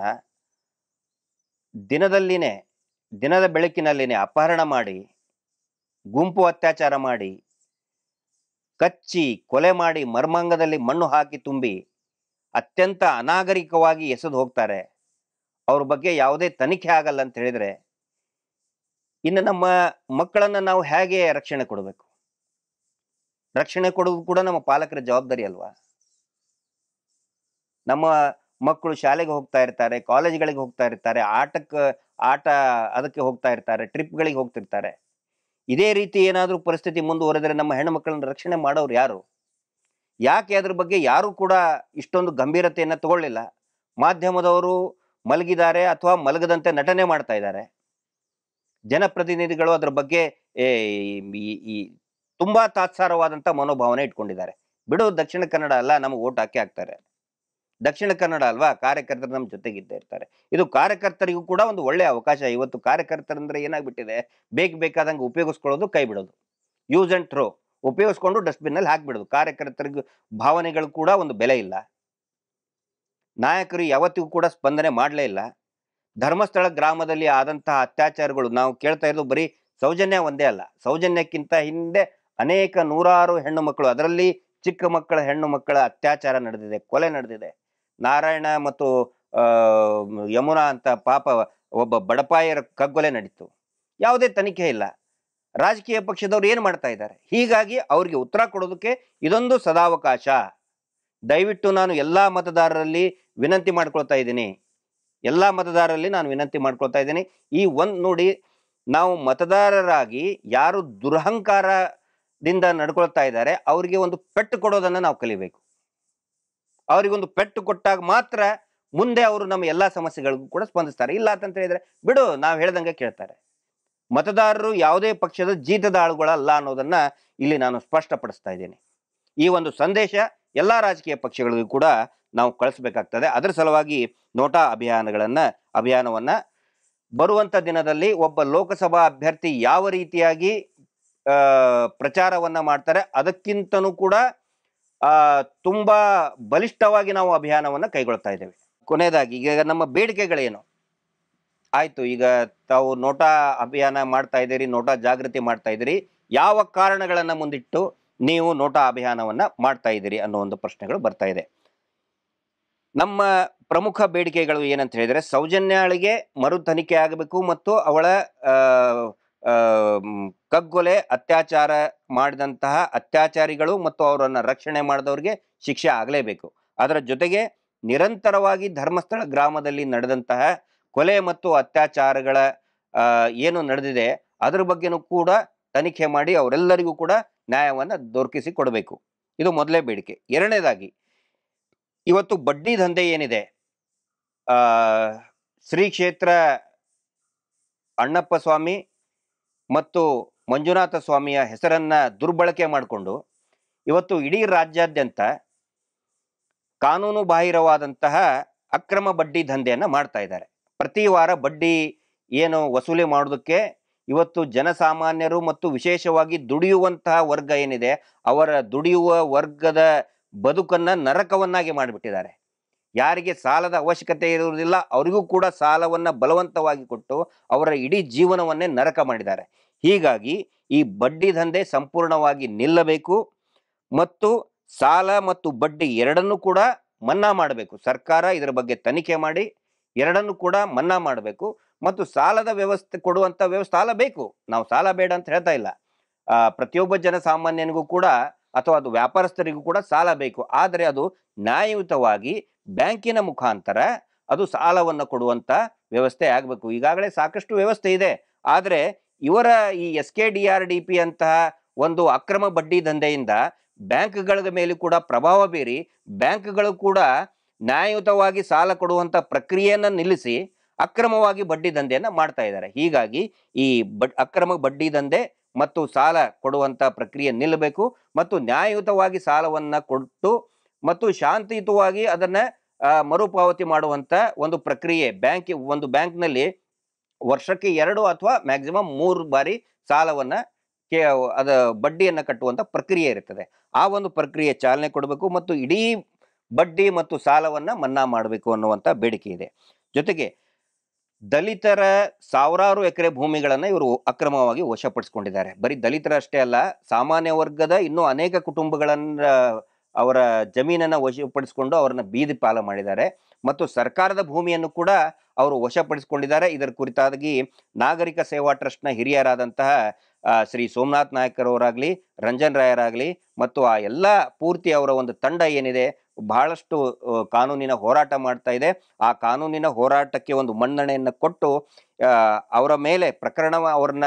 ದಿನದ ಬೆಳಕಿನಲ್ಲಿನೇ ಅಪಹರಣ ಮಾಡಿ, ಗುಂಪು ಅತ್ಯಾಚಾರ ಮಾಡಿ, ಕಚ್ಚಿ ಕೊಲೆ ಮಾಡಿ, ಮರ್ಮಾಂಗದಲ್ಲಿ ಮಣ್ಣು ಹಾಕಿ ತುಂಬಿ ಅತ್ಯಂತ ಅನಾಗರಿಕವಾಗಿ ಎಸೆದು ಹೋಗ್ತಾರೆ. ಅವ್ರ ಬಗ್ಗೆ ಯಾವುದೇ ತನಿಖೆ ಆಗಲ್ಲ ಅಂತ ಹೇಳಿದ್ರೆ, ಇನ್ನು ನಮ್ಮ ಮಕ್ಕಳನ್ನ ನಾವು ಹೇಗೆ ರಕ್ಷಣೆ ಕೊಡಬೇಕು? ರಕ್ಷಣೆ ಕೊಡೋದು ಕೂಡ ನಮ್ಮ ಪಾಲಕರ ಜವಾಬ್ದಾರಿ ಅಲ್ವಾ? ನಮ್ಮ ಮಕ್ಕಳು ಶಾಲೆಗೆ ಹೋಗ್ತಾ ಇರ್ತಾರೆ, ಕಾಲೇಜ್ಗಳಿಗೆ ಹೋಗ್ತಾ ಇರ್ತಾರೆ, ಅದಕ್ಕೆ ಹೋಗ್ತಾ ಇರ್ತಾರೆ, ಟ್ರಿಪ್ಗಳಿಗೆ ಹೋಗ್ತಿರ್ತಾರೆ. ಇದೇ ರೀತಿ ಏನಾದರೂ ಪರಿಸ್ಥಿತಿ ಮುಂದುವರೆದರೆ ನಮ್ಮ ಹೆಣ್ಣು ಮಕ್ಕಳನ್ನ ರಕ್ಷಣೆ ಮಾಡೋರು ಯಾರು? ಯಾಕೆ ಅದ್ರ ಬಗ್ಗೆ ಯಾರು ಕೂಡ ಇಷ್ಟೊಂದು ಗಂಭೀರತೆಯನ್ನು ತಗೊಳ್ಳಿಲ್ಲ? ಮಾಧ್ಯಮದವರು ಮಲಗಿದ್ದಾರೆ ಅಥವಾ ಮಲಗದಂತೆ ನಟನೆ ಮಾಡ್ತಾ ಇದ್ದಾರೆ. ಜನಪ್ರತಿನಿಧಿಗಳು ಅದರ ಬಗ್ಗೆ ಈ ತುಂಬಾ ತಾತ್ಸಾರವಾದಂತ ಮನೋಭಾವನೆ ಇಟ್ಕೊಂಡಿದ್ದಾರೆ. ಬಿಡು, ದಕ್ಷಿಣ ಕನ್ನಡ ಅಲ್ಲ, ನಮಗೆ ಓಟ್ ಹಾಕ್ತಾರೆ. ದಕ್ಷಿಣ ಕನ್ನಡ ಅಲ್ವಾ, ಕಾರ್ಯಕರ್ತರು ನಮ್ಮ ಜೊತೆಗಿದ್ದೇ ಇರ್ತಾರೆ. ಇದು ಕಾರ್ಯಕರ್ತರಿಗೂ ಕೂಡ ಒಂದು ಒಳ್ಳೆಯ ಅವಕಾಶ. ಇವತ್ತು ಕಾರ್ಯಕರ್ತರಂದ್ರೆ ಏನಾಗ್ಬಿಟ್ಟಿದೆ, ಬೇಕಾದಂಗೆ ಉಪಯೋಗಿಸ್ಕೊಳ್ಳೋದು, ಕೈ ಬಿಡೋದು, ಯೂಸ್ ಅಂಡ್ ಥ್ರೋ, ಉಪಯೋಗಿಸ್ಕೊಂಡು ಡಸ್ಟ್ಬಿನ್ ನಲ್ಲಿ ಹಾಕ್ಬಿಡೋದು. ಕಾರ್ಯಕರ್ತರಿಗೂ ಭಾವನೆಗಳು ಕೂಡ ಒಂದು ಬೆಲೆ ಇಲ್ಲ. ನಾಯಕರು ಯಾವತ್ತಿಗೂ ಕೂಡ ಸ್ಪಂದನೆ ಮಾಡಲೇ ಇಲ್ಲ. ಧರ್ಮಸ್ಥಳ ಗ್ರಾಮದಲ್ಲಿ ಆದಂತಹ ಅತ್ಯಾಚಾರಗಳು ನಾವು ಕೇಳ್ತಾ ಇರೋದು ಬರೀ ಸೌಜನ್ಯ ಒಂದೇ ಅಲ್ಲ, ಸೌಜನ್ಯಕ್ಕಿಂತ ಹಿಂದೆ ಅನೇಕ ನೂರಾರು ಹೆಣ್ಣು ಮಕ್ಕಳು, ಅದರಲ್ಲಿ ಚಿಕ್ಕ ಮಕ್ಕಳ ಹೆಣ್ಣು ಮಕ್ಕಳ ಅತ್ಯಾಚಾರ ನಡೆದಿದೆ, ಕೊಲೆ ನಡೆದಿದೆ. ನಾರಾಯಣ ಮತ್ತು ಯಮುನಾ ಅಂತ ಪಾಪ ಒಬ್ಬ ಬಡಪಾಯರ ಕಗ್ಗೊಲೆ ನಡೀತು, ಯಾವುದೇ ತನಿಖೆ ಇಲ್ಲ. ರಾಜಕೀಯ ಪಕ್ಷದವ್ರು ಏನು ಮಾಡ್ತಾ ಇದ್ದಾರೆ? ಹೀಗಾಗಿ ಅವರಿಗೆ ಉತ್ತರ ಕೊಡೋದಕ್ಕೆ ಇದೊಂದು ಸದಾವಕಾಶ. ದಯವಿಟ್ಟು ನಾನು ಎಲ್ಲಾ ಮತದಾರರಲ್ಲಿ ವಿನಂತಿ ಮಾಡ್ಕೊಳ್ತಾ ಇದ್ದೀನಿ, ಈ ನೋಡಿ, ನಾವು ಮತದಾರರಾಗಿ ಯಾರು ದುರಹಂಕಾರದಿಂದ ನಡ್ಕೊಳ್ತಾ ಇದ್ದಾರೆ ಅವರಿಗೆ ಒಂದು ಪೆಟ್ಟು ಕೊಡೋದನ್ನ ನಾವು ಕಲಿಬೇಕು. ಅವರಿಗೊಂದು ಪೆಟ್ಟು ಕೊಟ್ಟಾಗ ಮಾತ್ರ ಮುಂದೆ ಅವರು ನಮ್ಮ ಎಲ್ಲಾ ಸಮಸ್ಯೆಗಳಿಗೂ ಕೂಡ ಸ್ಪಂದಿಸ್ತಾರೆ. ಇಲ್ಲ ಅಂತ ಹೇಳಿದ್ರೆ ಬಿಡು, ನಾವು ಹೇಳ್ದಂಗೆ ಕೇಳ್ತಾರೆ. ಮತದಾರರು ಯಾವುದೇ ಪಕ್ಷದ ಜೀತದ ಆಳುಗಳಲ್ಲ ಅನ್ನೋದನ್ನ ಇಲ್ಲಿ ನಾನು ಸ್ಪಷ್ಟಪಡಿಸ್ತಾ ಇದ್ದೀನಿ. ಈ ಒಂದು ಸಂದೇಶ ಎಲ್ಲಾ ರಾಜಕೀಯ ಪಕ್ಷಗಳಿಗೂ ಕೂಡ ನಾವು ಕಳಿಸ್ಬೇಕಾಗ್ತದೆ. ಅದರ ಸಲುವಾಗಿ ನೋಟಾ ಅಭಿಯಾನವನ್ನ ಬರುವಂತ ದಿನದಲ್ಲಿ ಒಬ್ಬ ಲೋಕಸಭಾ ಅಭ್ಯರ್ಥಿ ಯಾವ ರೀತಿಯಾಗಿ ಪ್ರಚಾರವನ್ನ ಮಾಡ್ತಾರೆ ಅದಕ್ಕಿಂತನೂ ಕೂಡ ತುಂಬಾ ಬಲಿಷ್ಠವಾಗಿ ನಾವು ಅಭಿಯಾನವನ್ನ ಕೈಗೊಳ್ತಾ ಇದ್ದೇವೆ. ಕೊನೆಯದಾಗಿ ಈಗ ನಮ್ಮ ಬೇಡಿಕೆಗಳೇನು? ಆಯ್ತು, ಈಗ ತಾವು ನೋಟಾ ಅಭಿಯಾನ ಮಾಡ್ತಾ ಇದ್ದೀರಿ, ನೋಟಾ ಜಾಗೃತಿ ಮಾಡ್ತಾ ಇದ್ದೀರಿ, ಯಾವ ಕಾರಣಗಳನ್ನ ಮುಂದಿಟ್ಟು ನೀವು ನೋಟಾ ಅಭಿಯಾನವನ್ನ ಮಾಡ್ತಾ ಇದ್ದೀರಿ ಅನ್ನೋ ಒಂದು ಪ್ರಶ್ನೆಗಳು ಬರ್ತಾ ಇದೆ. ನಮ್ಮ ಪ್ರಮುಖ ಬೇಡಿಕೆಗಳು ಏನಂತ ಹೇಳಿದ್ರೆ, ಸೌಜನ್ಯಾಳಿಗೆ ಮರು ತನಿಖೆ ಆಗಬೇಕು ಮತ್ತು ಅವಳ ಕಗ್ಗೊಲೆ ಅತ್ಯಾಚಾರ ಮಾಡಿದಂತಹ ಅತ್ಯಾಚಾರಿಗಳು ಮತ್ತು ಅವರನ್ನ ರಕ್ಷಣೆ ಮಾಡಿದವರಿಗೆ ಶಿಕ್ಷೆ ಆಗಲೇಬೇಕು. ಅದರ ಜೊತೆಗೆ ನಿರಂತರವಾಗಿ ಧರ್ಮಸ್ಥಳ ಗ್ರಾಮದಲ್ಲಿ ನಡೆದಂತಹ ಕೊಲೆ ಮತ್ತು ಅತ್ಯಾಚಾರಗಳ ಏನು ನಡೆದಿದೆ ಅದ್ರ ಬಗ್ಗೆನೂ ಕೂಡ ತನಿಖೆ ಮಾಡಿ ಅವರೆಲ್ಲರಿಗೂ ಕೂಡ ನ್ಯಾಯವನ್ನು ದೊರಕಿಸಿ ಕೊಡಬೇಕು. ಇದು ಮೊದಲೇ ಬೇಡಿಕೆ. ಎರಡನೇದಾಗಿ ಇವತ್ತು ಬಡ್ಡಿ ದಂಧೆ ಏನಿದೆ, ಆ ಶ್ರೀ ಕ್ಷೇತ್ರ ಅಣ್ಣಪ್ಪ ಸ್ವಾಮಿ ಮತ್ತು ಮಂಜುನಾಥ ಸ್ವಾಮಿಯ ಹೆಸರನ್ನ ದುರ್ಬಳಕೆ ಮಾಡಿಕೊಂಡು ಇವತ್ತು ಇಡೀ ರಾಜ್ಯಾದ್ಯಂತ ಕಾನೂನು ಬಾಹಿರವಾದಂತಹ ಅಕ್ರಮ ಬಡ್ಡಿ ದಂಧೆಯನ್ನ ಮಾಡ್ತಾ ಇದ್ದಾರೆ. ಪ್ರತಿ ವಾರ ಬಡ್ಡಿ ಏನು ವಸೂಲಿ ಮಾಡೋದಕ್ಕೆ ಇವತ್ತು ಜನಸಾಮಾನ್ಯರು ಮತ್ತು ವಿಶೇಷವಾಗಿ ದುಡಿಯುವಂತಹ ವರ್ಗ ಏನಿದೆ ಅವರ ದುಡಿಯುವ ವರ್ಗದ ಬದುಕನ್ನ ನರಕವನ್ನಾಗಿ ಮಾಡಿಬಿಟ್ಟಿದ್ದಾರೆ. ಯಾರಿಗೆ ಸಾಲದ ಅವಶ್ಯಕತೆ ಇರುವುದಿಲ್ಲ ಅವರಿಗೂ ಕೂಡ ಸಾಲವನ್ನ ಬಲವಂತವಾಗಿ ಕೊಟ್ಟು ಅವರ ಇಡೀ ಜೀವನವನ್ನೇ ನರಕ ಮಾಡಿದ್ದಾರೆ. ಹೀಗಾಗಿ ಈ ಬಡ್ಡಿ ದಂಧೆ ಸಂಪೂರ್ಣವಾಗಿ ನಿಲ್ಲಬೇಕು ಮತ್ತು ಸಾಲ ಮತ್ತು ಬಡ್ಡಿ ಎರಡನ್ನೂ ಕೂಡ ಮನ್ನಾ ಮಾಡಬೇಕು. ಸರ್ಕಾರ ಇದರ ಬಗ್ಗೆ ತನಿಖೆ ಮಾಡಿ ಎರಡನ್ನೂ ಕೂಡ ಮನ್ನಾ ಮಾಡಬೇಕು ಮತ್ತು ಸಾಲದ ವ್ಯವಸ್ಥೆ ಕೊಡುವಂತ ವ್ಯವಸ್ಥೆ ಸಾಲ ಬೇಕು. ನಾವು ಸಾಲ ಬೇಡ ಅಂತ ಹೇಳ್ತಾ ಇಲ್ಲ. ಪ್ರತಿಯೊಬ್ಬ ಜನಸಾಮಾನ್ಯನಿಗೂ ಕೂಡ ಅಥವಾ ಅದು ವ್ಯಾಪಾರಸ್ಥರಿಗೂ ಕೂಡ ಸಾಲ ಬೇಕು. ಆದರೆ ಅದು ನ್ಯಾಯಯುತವಾಗಿ ಬ್ಯಾಂಕಿನ ಮುಖಾಂತರ ಅದು ಸಾಲವನ್ನು ಕೊಡುವಂತ ವ್ಯವಸ್ಥೆ ಆಗಬೇಕು. ಈಗಾಗಲೇ ಸಾಕಷ್ಟು ವ್ಯವಸ್ಥೆ ಇದೆ. ಆದರೆ ಇವರ ಈ SKDRDP ಅಂತಹ ಒಂದು ಅಕ್ರಮ ಬಡ್ಡಿ ದಂಧೆಯಿಂದ ಬ್ಯಾಂಕ್ಗಳ ಮೇಲೆ ಕೂಡ ಪ್ರಭಾವ ಬೀರಿ ಬ್ಯಾಂಕ್ಗಳು ಕೂಡ ನ್ಯಾಯಯುತವಾಗಿ ಸಾಲ ಕೊಡುವಂತ ಪ್ರಕ್ರಿಯೆಯನ್ನ ನಿಲ್ಲಿಸಿ ಅಕ್ರಮವಾಗಿ ಬಡ್ಡಿ ದಂಧೆಯನ್ನ ಮಾಡ್ತಾ ಇದ್ದಾರೆ. ಹೀಗಾಗಿ ಈ ಅಕ್ರಮ ಬಡ್ಡಿ ದಂಧೆ ಮತ್ತು ಸಾಲ ಕೊಡುವಂತ ಪ್ರಕ್ರಿಯೆ ನಿಲ್ಲಬೇಕು ಮತ್ತು ನ್ಯಾಯಯುತವಾಗಿ ಸಾಲವನ್ನ ಕೊಟ್ಟು ಮತ್ತು ಶಾಂತಿಯುತವಾಗಿ ಅದನ್ನ ಮರುಪಾವತಿ ಮಾಡುವಂತ ಒಂದು ಪ್ರಕ್ರಿಯೆ ಒಂದು ಬ್ಯಾಂಕ್ನಲ್ಲಿ ವರ್ಷಕ್ಕೆ 2 ಅಥವಾ ಮ್ಯಾಕ್ಸಿಮಮ್ 3 ಬಾರಿ ಸಾಲವನ್ನ ಅದ ಬಡ್ಡಿಯನ್ನ ಕಟ್ಟುವಂತ ಪ್ರಕ್ರಿಯೆ ಇರುತ್ತದೆ. ಆ ಒಂದು ಪ್ರಕ್ರಿಯೆ ಚಾಲನೆ ಕೊಡಬೇಕು ಮತ್ತು ಇಡೀ ಬಡ್ಡಿ ಮತ್ತು ಸಾಲವನ್ನ ಮನ್ನಾ ಮಾಡಬೇಕು ಅನ್ನುವಂತ ಬೇಡಿಕೆ ಇದೆ. ಜೊತೆಗೆ ದಲಿತರ ಸಾವಿರಾರು ಎಕರೆ ಭೂಮಿಗಳನ್ನ ಇವರು ಅಕ್ರಮವಾಗಿ ವಶಪಡಿಸಿಕೊಂಡಿದ್ದಾರೆ. ಬರೀ ದಲಿತರಷ್ಟೇ ಅಲ್ಲ, ಸಾಮಾನ್ಯ ವರ್ಗದ ಇನ್ನೂ ಅನೇಕ ಕುಟುಂಬಗಳನ್ನ ಅವರ ಜಮೀನನ್ನ ವಶಪಡಿಸಿಕೊಂಡು ಅವರನ್ನ ಬೀದಿ ಪಾಲ ಮಾಡಿದ್ದಾರೆ ಮತ್ತು ಸರ್ಕಾರದ ಭೂಮಿಯನ್ನು ಕೂಡ ಅವರು ವಶಪಡಿಸಿಕೊಂಡಿದ್ದಾರೆ. ಇದರ ಕುರಿತಾಗಿ ನಾಗರಿಕ ಸೇವಾ ಟ್ರಸ್ಟ್ನ ಹಿರಿಯರಾದಂತಹ ಶ್ರೀ ಸೋಮನಾಥ್ ನಾಯಕರವರಾಗ್ಲಿ, ರಂಜನ್ ರಾಯರಾಗ್ಲಿ ಮತ್ತು ಆ ಎಲ್ಲ ಪೂರ್ತಿ ಅವರ ಒಂದು ತಂಡ ಏನಿದೆ ಬಹಳಷ್ಟು ಕಾನೂನಿನ ಹೋರಾಟ ಮಾಡ್ತಾ ಇದೆ. ಆ ಕಾನೂನಿನ ಹೋರಾಟಕ್ಕೆ ಒಂದು ಮನ್ನಣೆಯನ್ನು ಕೊಟ್ಟು ಅವರ ಮೇಲೆ ಅವ್ರನ್ನ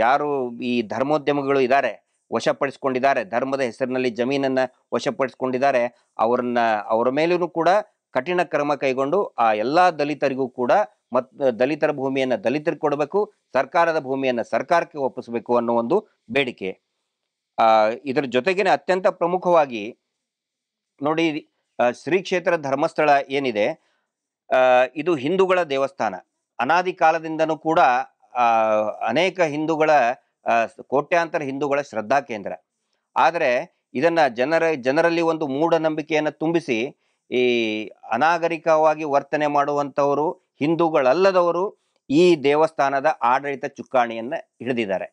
ಯಾರು ಈ ಧರ್ಮೋದ್ಯಮಗಳು ಇದ್ದಾರೆ ವಶಪಡಿಸಿಕೊಂಡಿದ್ದಾರೆ, ಧರ್ಮದ ಹೆಸರಿನಲ್ಲಿ ಜಮೀನನ್ನ ವಶಪಡಿಸಿಕೊಂಡಿದ್ದಾರೆ, ಅವರ ಮೇಲೂ ಕೂಡ ಕಠಿಣ ಕ್ರಮ ಕೈಗೊಂಡು ಆ ಎಲ್ಲಾ ದಲಿತರಿಗೂ ಕೂಡ ದಲಿತರ ಭೂಮಿಯನ್ನ ದಲಿತರಿಗೆ ಕೊಡಬೇಕು, ಸರ್ಕಾರದ ಭೂಮಿಯನ್ನ ಸರ್ಕಾರಕ್ಕೆ ಒಪ್ಪಿಸಬೇಕು ಅನ್ನೋ ಒಂದು ಬೇಡಿಕೆ. ಇದರ ಜೊತೆಗೇನೆ ಅತ್ಯಂತ ಪ್ರಮುಖವಾಗಿ ನೋಡಿ, ಶ್ರೀ ಕ್ಷೇತ್ರ ಧರ್ಮಸ್ಥಳ ಏನಿದೆ ಇದು ಹಿಂದೂಗಳ ದೇವಸ್ಥಾನ. ಅನಾದಿ ಕಾಲದಿಂದನೂ ಕೂಡ ಅನೇಕ ಹಿಂದೂಗಳ ಕೋಟ್ಯಾಂತರ ಹಿಂದೂಗಳ ಶ್ರದ್ಧಾ ಕೇಂದ್ರ. ಆದರೆ ಇದನ್ನ ಜನರಲ್ಲಿ ಒಂದು ಮೂಢನಂಬಿಕೆಯನ್ನು ತುಂಬಿಸಿ ಈ ಅನಾಗರಿಕವಾಗಿ ವರ್ತನೆ ಮಾಡುವಂತವರು ಹಿಂದೂಗಳಲ್ಲದವರು ಈ ದೇವಸ್ಥಾನದ ಆಡಳಿತ ಚುಕ್ಕಾಣಿಯನ್ನ ಹಿಡಿದಿದ್ದಾರೆ.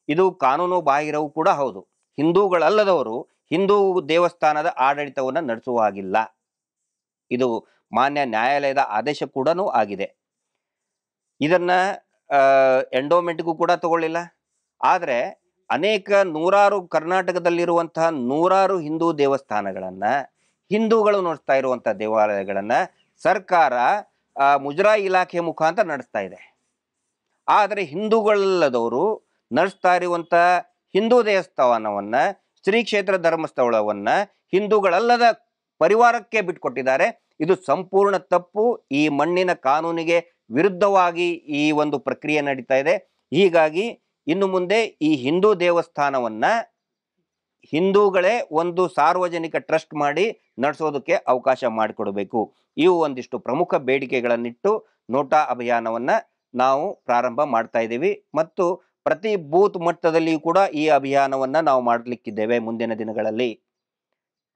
ಇದು ಕಾನೂನು ಬಾಹಿರವೂ ಕೂಡ ಹೌದು. ಹಿಂದೂಗಳಲ್ಲದವರು ಹಿಂದೂ ದೇವಸ್ಥಾನದ ಆಡಳಿತವನ್ನು ನಡೆಸುವ ಹಾಗಿಲ್ಲ. ಇದು ಮಾನ್ಯ ನ್ಯಾಯಾಲಯದ ಆದೇಶ ಕೂಡ ಆಗಿದೆ. ಇದನ್ನ ಎಂಡೋಮೆಂಟ್ಗೂ ಕೂಡ ತಗೊಳ್ಳಿಲ್ಲ. ಆದರೆ ಅನೇಕ ಕರ್ನಾಟಕದಲ್ಲಿರುವಂತಹ ನೂರಾರು ಹಿಂದೂ ದೇವಸ್ಥಾನಗಳನ್ನ, ಹಿಂದೂಗಳು ನಡೆಸ್ತಾ ಇರುವಂತಹ ದೇವಾಲಯಗಳನ್ನ ಸರ್ಕಾರ ಮುಜರಾಯಿ ಇಲಾಖೆ ಮುಖಾಂತರ ನಡೆಸ್ತಾ ಇದೆ. ಆದರೆ ಹಿಂದೂಗಳಲ್ಲದವರು ನಡೆಸ್ತಾ ಇರುವಂತ ಹಿಂದೂ ದೇವಸ್ಥಾನವನ್ನ, ಶ್ರೀ ಕ್ಷೇತ್ರ ಧರ್ಮಸ್ಥಳವನ್ನ ಹಿಂದೂಗಳಲ್ಲದ ಪರಿವಾರಕ್ಕೆ ಬಿಟ್ಕೊಟ್ಟಿದ್ದಾರೆ. ಇದು ಸಂಪೂರ್ಣ ತಪ್ಪು. ಈ ಮಣ್ಣಿನ ಕಾನೂನಿಗೆ ವಿರುದ್ಧವಾಗಿ ಈ ಒಂದು ಪ್ರಕ್ರಿಯೆ ನಡೀತಾ ಇದೆ. ಹೀಗಾಗಿ ಇನ್ನು ಮುಂದೆ ಈ ಹಿಂದೂ ದೇವಸ್ಥಾನವನ್ನ ಹಿಂದೂಗಳೇ ಒಂದು ಸಾರ್ವಜನಿಕ ಟ್ರಸ್ಟ್ ಮಾಡಿ ನಡೆಸೋದಕ್ಕೆ ಅವಕಾಶ ಮಾಡಿಕೊಡಬೇಕು. ಇವು ಒಂದಿಷ್ಟು ಪ್ರಮುಖ ಬೇಡಿಕೆಗಳನ್ನಿಟ್ಟು ನೋಟಾ ಅಭಿಯಾನವನ್ನ ನಾವು ಪ್ರಾರಂಭ ಮಾಡ್ತಾ ಇದ್ದೀವಿ ಮತ್ತು ಪ್ರತಿ ಬೂತ್ ಮಟ್ಟದಲ್ಲಿಯೂ ಕೂಡ ಈ ಅಭಿಯಾನವನ್ನ ನಾವು ಮಾಡಲಿಕ್ಕಿದ್ದೇವೆ ಮುಂದಿನ ದಿನಗಳಲ್ಲಿ.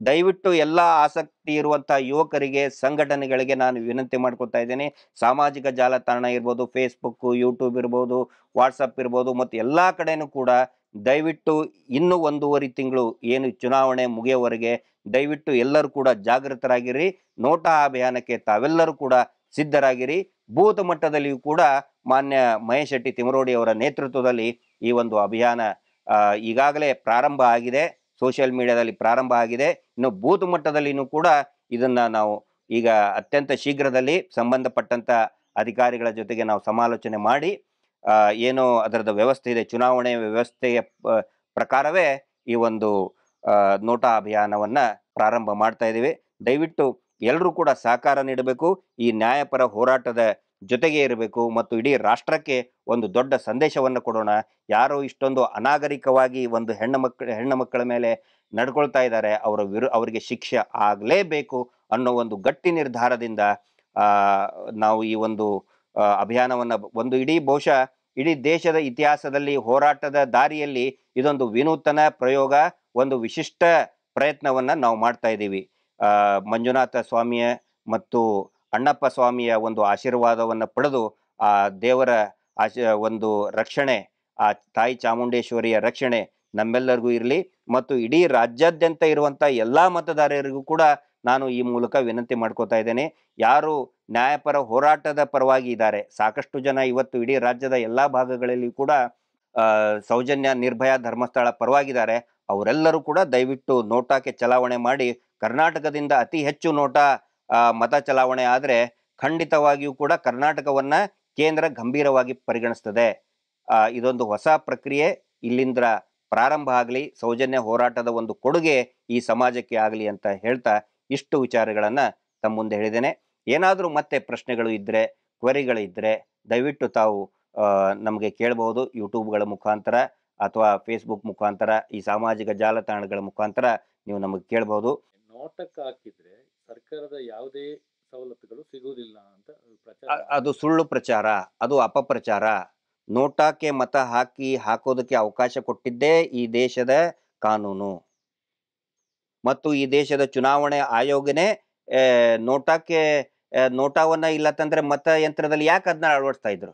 ದಯವಿಟ್ಟು ಎಲ್ಲ ಆಸಕ್ತಿ ಇರುವಂತಹ ಯುವಕರಿಗೆ, ಸಂಘಟನೆಗಳಿಗೆ ನಾನು ವಿನಂತಿ ಮಾಡ್ಕೊತಾ ಇದ್ದೇನೆ. ಸಾಮಾಜಿಕ ಜಾಲತಾಣ ಇರ್ಬೋದು, ಫೇಸ್ಬುಕ್, ಯೂಟ್ಯೂಬ್ ಇರ್ಬೋದು, ವಾಟ್ಸಪ್ ಇರ್ಬೋದು ಮತ್ತು ಎಲ್ಲಾ ಕಡೆನೂ ಕೂಡ ದಯವಿಟ್ಟು ಇನ್ನು 1.5 ತಿಂಗಳು ಏನು ಚುನಾವಣೆ ಮುಗಿಯೋವರೆಗೆ ದಯವಿಟ್ಟು ಎಲ್ಲರೂ ಕೂಡ ಜಾಗೃತರಾಗಿರಿ. ನೋಟಾ ಅಭಿಯಾನಕ್ಕೆ ತಾವೆಲ್ಲರೂ ಕೂಡ ಸಿದ್ಧರಾಗಿರಿ. ಬೂತ್ ಮಟ್ಟದಲ್ಲಿಯೂ ಕೂಡ ಮಾನ್ಯ ಮಹೇಶ್ ಶೆಟ್ಟಿ ತಿಮರೋಡಿ ಅವರ ನೇತೃತ್ವದಲ್ಲಿ ಈ ಒಂದು ಅಭಿಯಾನ ಈಗಾಗಲೇ ಪ್ರಾರಂಭ ಆಗಿದೆ. ಸೋಷಿಯಲ್ ಮೀಡಿಯಾದಲ್ಲಿ ಪ್ರಾರಂಭ ಆಗಿದೆ. ಇನ್ನು ಬೂತ್ ಮಟ್ಟದಲ್ಲಿನೂ ಕೂಡ ಇದನ್ನ ನಾವು ಈಗ ಅತ್ಯಂತ ಶೀಘ್ರದಲ್ಲಿ ಸಂಬಂಧಪಟ್ಟಂತ ಅಧಿಕಾರಿಗಳ ಜೊತೆಗೆ ನಾವು ಸಮಾಲೋಚನೆ ಮಾಡಿ ಏನು ಅದರದ ವ್ಯವಸ್ಥೆ ಇದೆ, ಚುನಾವಣೆ ವ್ಯವಸ್ಥೆಯ ಪ್ರಕಾರವೇ ಈ ಒಂದು ನೋಟಾ ಅಭಿಯಾನವನ್ನ ಪ್ರಾರಂಭ ಮಾಡ್ತಾ ಇದ್ದೀವಿ. ದಯವಿಟ್ಟು ಎಲ್ಲರೂ ಕೂಡ ಸಹಕಾರ ನೀಡಬೇಕು, ಈ ನ್ಯಾಯಪರ ಹೋರಾಟದ ಜೊತೆಗೆ ಇರಬೇಕು ಮತ್ತು ಇಡೀ ರಾಷ್ಟ್ರಕ್ಕೆ ಒಂದು ದೊಡ್ಡ ಸಂದೇಶವನ್ನು ಕೊಡೋಣ. ಯಾರೋ ಇಷ್ಟೊಂದು ಅನಾಗರಿಕವಾಗಿ ಒಂದು ಹೆಣ್ಣು ಮಕ್ಕಳ ಮೇಲೆ ನಡ್ಕೊಳ್ತಾ ಇದ್ದಾರೆ, ಅವರಿಗೆ ಶಿಕ್ಷೆ ಆಗಲೇಬೇಕು ಅನ್ನೋ ಒಂದು ಗಟ್ಟಿ ನಿರ್ಧಾರದಿಂದ ನಾವು ಈ ಒಂದು ಅಭಿಯಾನವನ್ನ ಬಹುಶಃ ಇಡೀ ದೇಶದ ಇತಿಹಾಸದಲ್ಲಿ ಹೋರಾಟದ ದಾರಿಯಲ್ಲಿ ಇದೊಂದು ವಿನೂತನ ಪ್ರಯೋಗ, ಒಂದು ವಿಶಿಷ್ಟ ಪ್ರಯತ್ನವನ್ನ ನಾವು ಮಾಡ್ತಾ ಇದ್ದೀವಿ. ಮಂಜುನಾಥ ಸ್ವಾಮಿಯ ಮತ್ತು ಅಣ್ಣಪ್ಪ ಸ್ವಾಮಿಯ ಒಂದು ಆಶೀರ್ವಾದವನ್ನು ಪಡೆದು ಆ ದೇವರ ಒಂದು ರಕ್ಷಣೆ, ಆ ತಾಯಿ ಚಾಮುಂಡೇಶ್ವರಿಯ ರಕ್ಷಣೆ ನಮ್ಮೆಲ್ಲರಿಗೂ ಇರಲಿ ಮತ್ತು ಇಡೀ ರಾಜ್ಯಾದ್ಯಂತ ಇರುವಂತ ಎಲ್ಲಾ ಮತದಾರರಿಗೂ ಕೂಡ ನಾನು ಈ ಮೂಲಕ ವಿನಂತಿ ಮಾಡ್ಕೋತಾ ಇದ್ದೇನೆ. ಯಾರು ನ್ಯಾಯಪರ ಹೋರಾಟದ ಪರವಾಗಿ ಇದ್ದಾರೆ, ಸಾಕಷ್ಟು ಜನ ಇವತ್ತು ಇಡೀ ರಾಜ್ಯದ ಎಲ್ಲಾ ಭಾಗಗಳಲ್ಲಿ ಕೂಡ ಸೌಜನ್ಯ, ನಿರ್ಭಯ, ಧರ್ಮಸ್ಥಳ ಪರವಾಗಿದ್ದಾರೆ. ಅವರೆಲ್ಲರೂ ಕೂಡ ದಯವಿಟ್ಟು ನೋಟಾಕ್ಕೆ ಚಲಾವಣೆ ಮಾಡಿ. ಕರ್ನಾಟಕದಿಂದ ಅತಿ ಹೆಚ್ಚು ನೋಟಾ ಮತ ಚಲಾವಣೆ ಆದ್ರೆ ಖಂಡಿತವಾಗಿಯೂ ಕೂಡ ಕರ್ನಾಟಕವನ್ನ ಕೇಂದ್ರ ಗಂಭೀರವಾಗಿ ಪರಿಗಣಿಸ್ತದೆ. ಇದೊಂದು ಹೊಸ ಪ್ರಕ್ರಿಯೆ ಇಲ್ಲಿಂದ ಪ್ರಾರಂಭ ಆಗಲಿ, ಸೌಜನ್ಯ ಹೋರಾಟದ ಒಂದು ಕೊಡುಗೆ ಈ ಸಮಾಜಕ್ಕೆ ಆಗಲಿ ಅಂತ ಹೇಳ್ತಾ ಇಷ್ಟು ವಿಚಾರಗಳನ್ನ ತಮ್ಮ ಮುಂದೆ ಹೇಳಿದ್ದೇನೆ. ಏನಾದರೂ ಮತ್ತೆ ಪ್ರಶ್ನೆಗಳು ಇದ್ರೆ, ಕ್ವರಿಗಳಿದ್ರೆ ದಯವಿಟ್ಟು ತಾವು ನಮಗೆ ಕೇಳಬಹುದು. ಯೂಟ್ಯೂಬ್ಗಳ ಮುಖಾಂತರ ಅಥವಾ ಫೇಸ್ಬುಕ್ ಮುಖಾಂತರ, ಈ ಸಾಮಾಜಿಕ ಜಾಲತಾಣಗಳ ಮುಖಾಂತರ ನೀವು ನಮಗೆ ಕೇಳಬಹುದು. ನೋಟಕ್ಕೆ ಹಾಕಿದ್ರೆ ಸರ್ಕಾರದ ಯಾವುದೇ ಸವಲತ್ತುಗಳು ಸಿಗುವುದಿಲ್ಲ ಅಂತ ಅದು ಸುಳ್ಳು ಪ್ರಚಾರ, ಅದು ಅಪಪ್ರಚಾರ. ನೋಟಾಕ್ಕೆ ಮತ ಹಾಕೋದಕ್ಕೆ ಅವಕಾಶ ಕೊಟ್ಟಿದ್ದೇ ಈ ದೇಶದ ಕಾನೂನು ಮತ್ತು ಈ ದೇಶದ ಚುನಾವಣೆ ಆಯೋಗನೇ ನೋಟಾವನ್ನ ಇಲ್ಲತ್ತಂದ್ರೆ ಮತಯಂತ್ರದಲ್ಲಿ ಯಾಕೆ ಅದನ್ನ ಅಳವಡಿಸ್ತಾ ಇದ್ರು?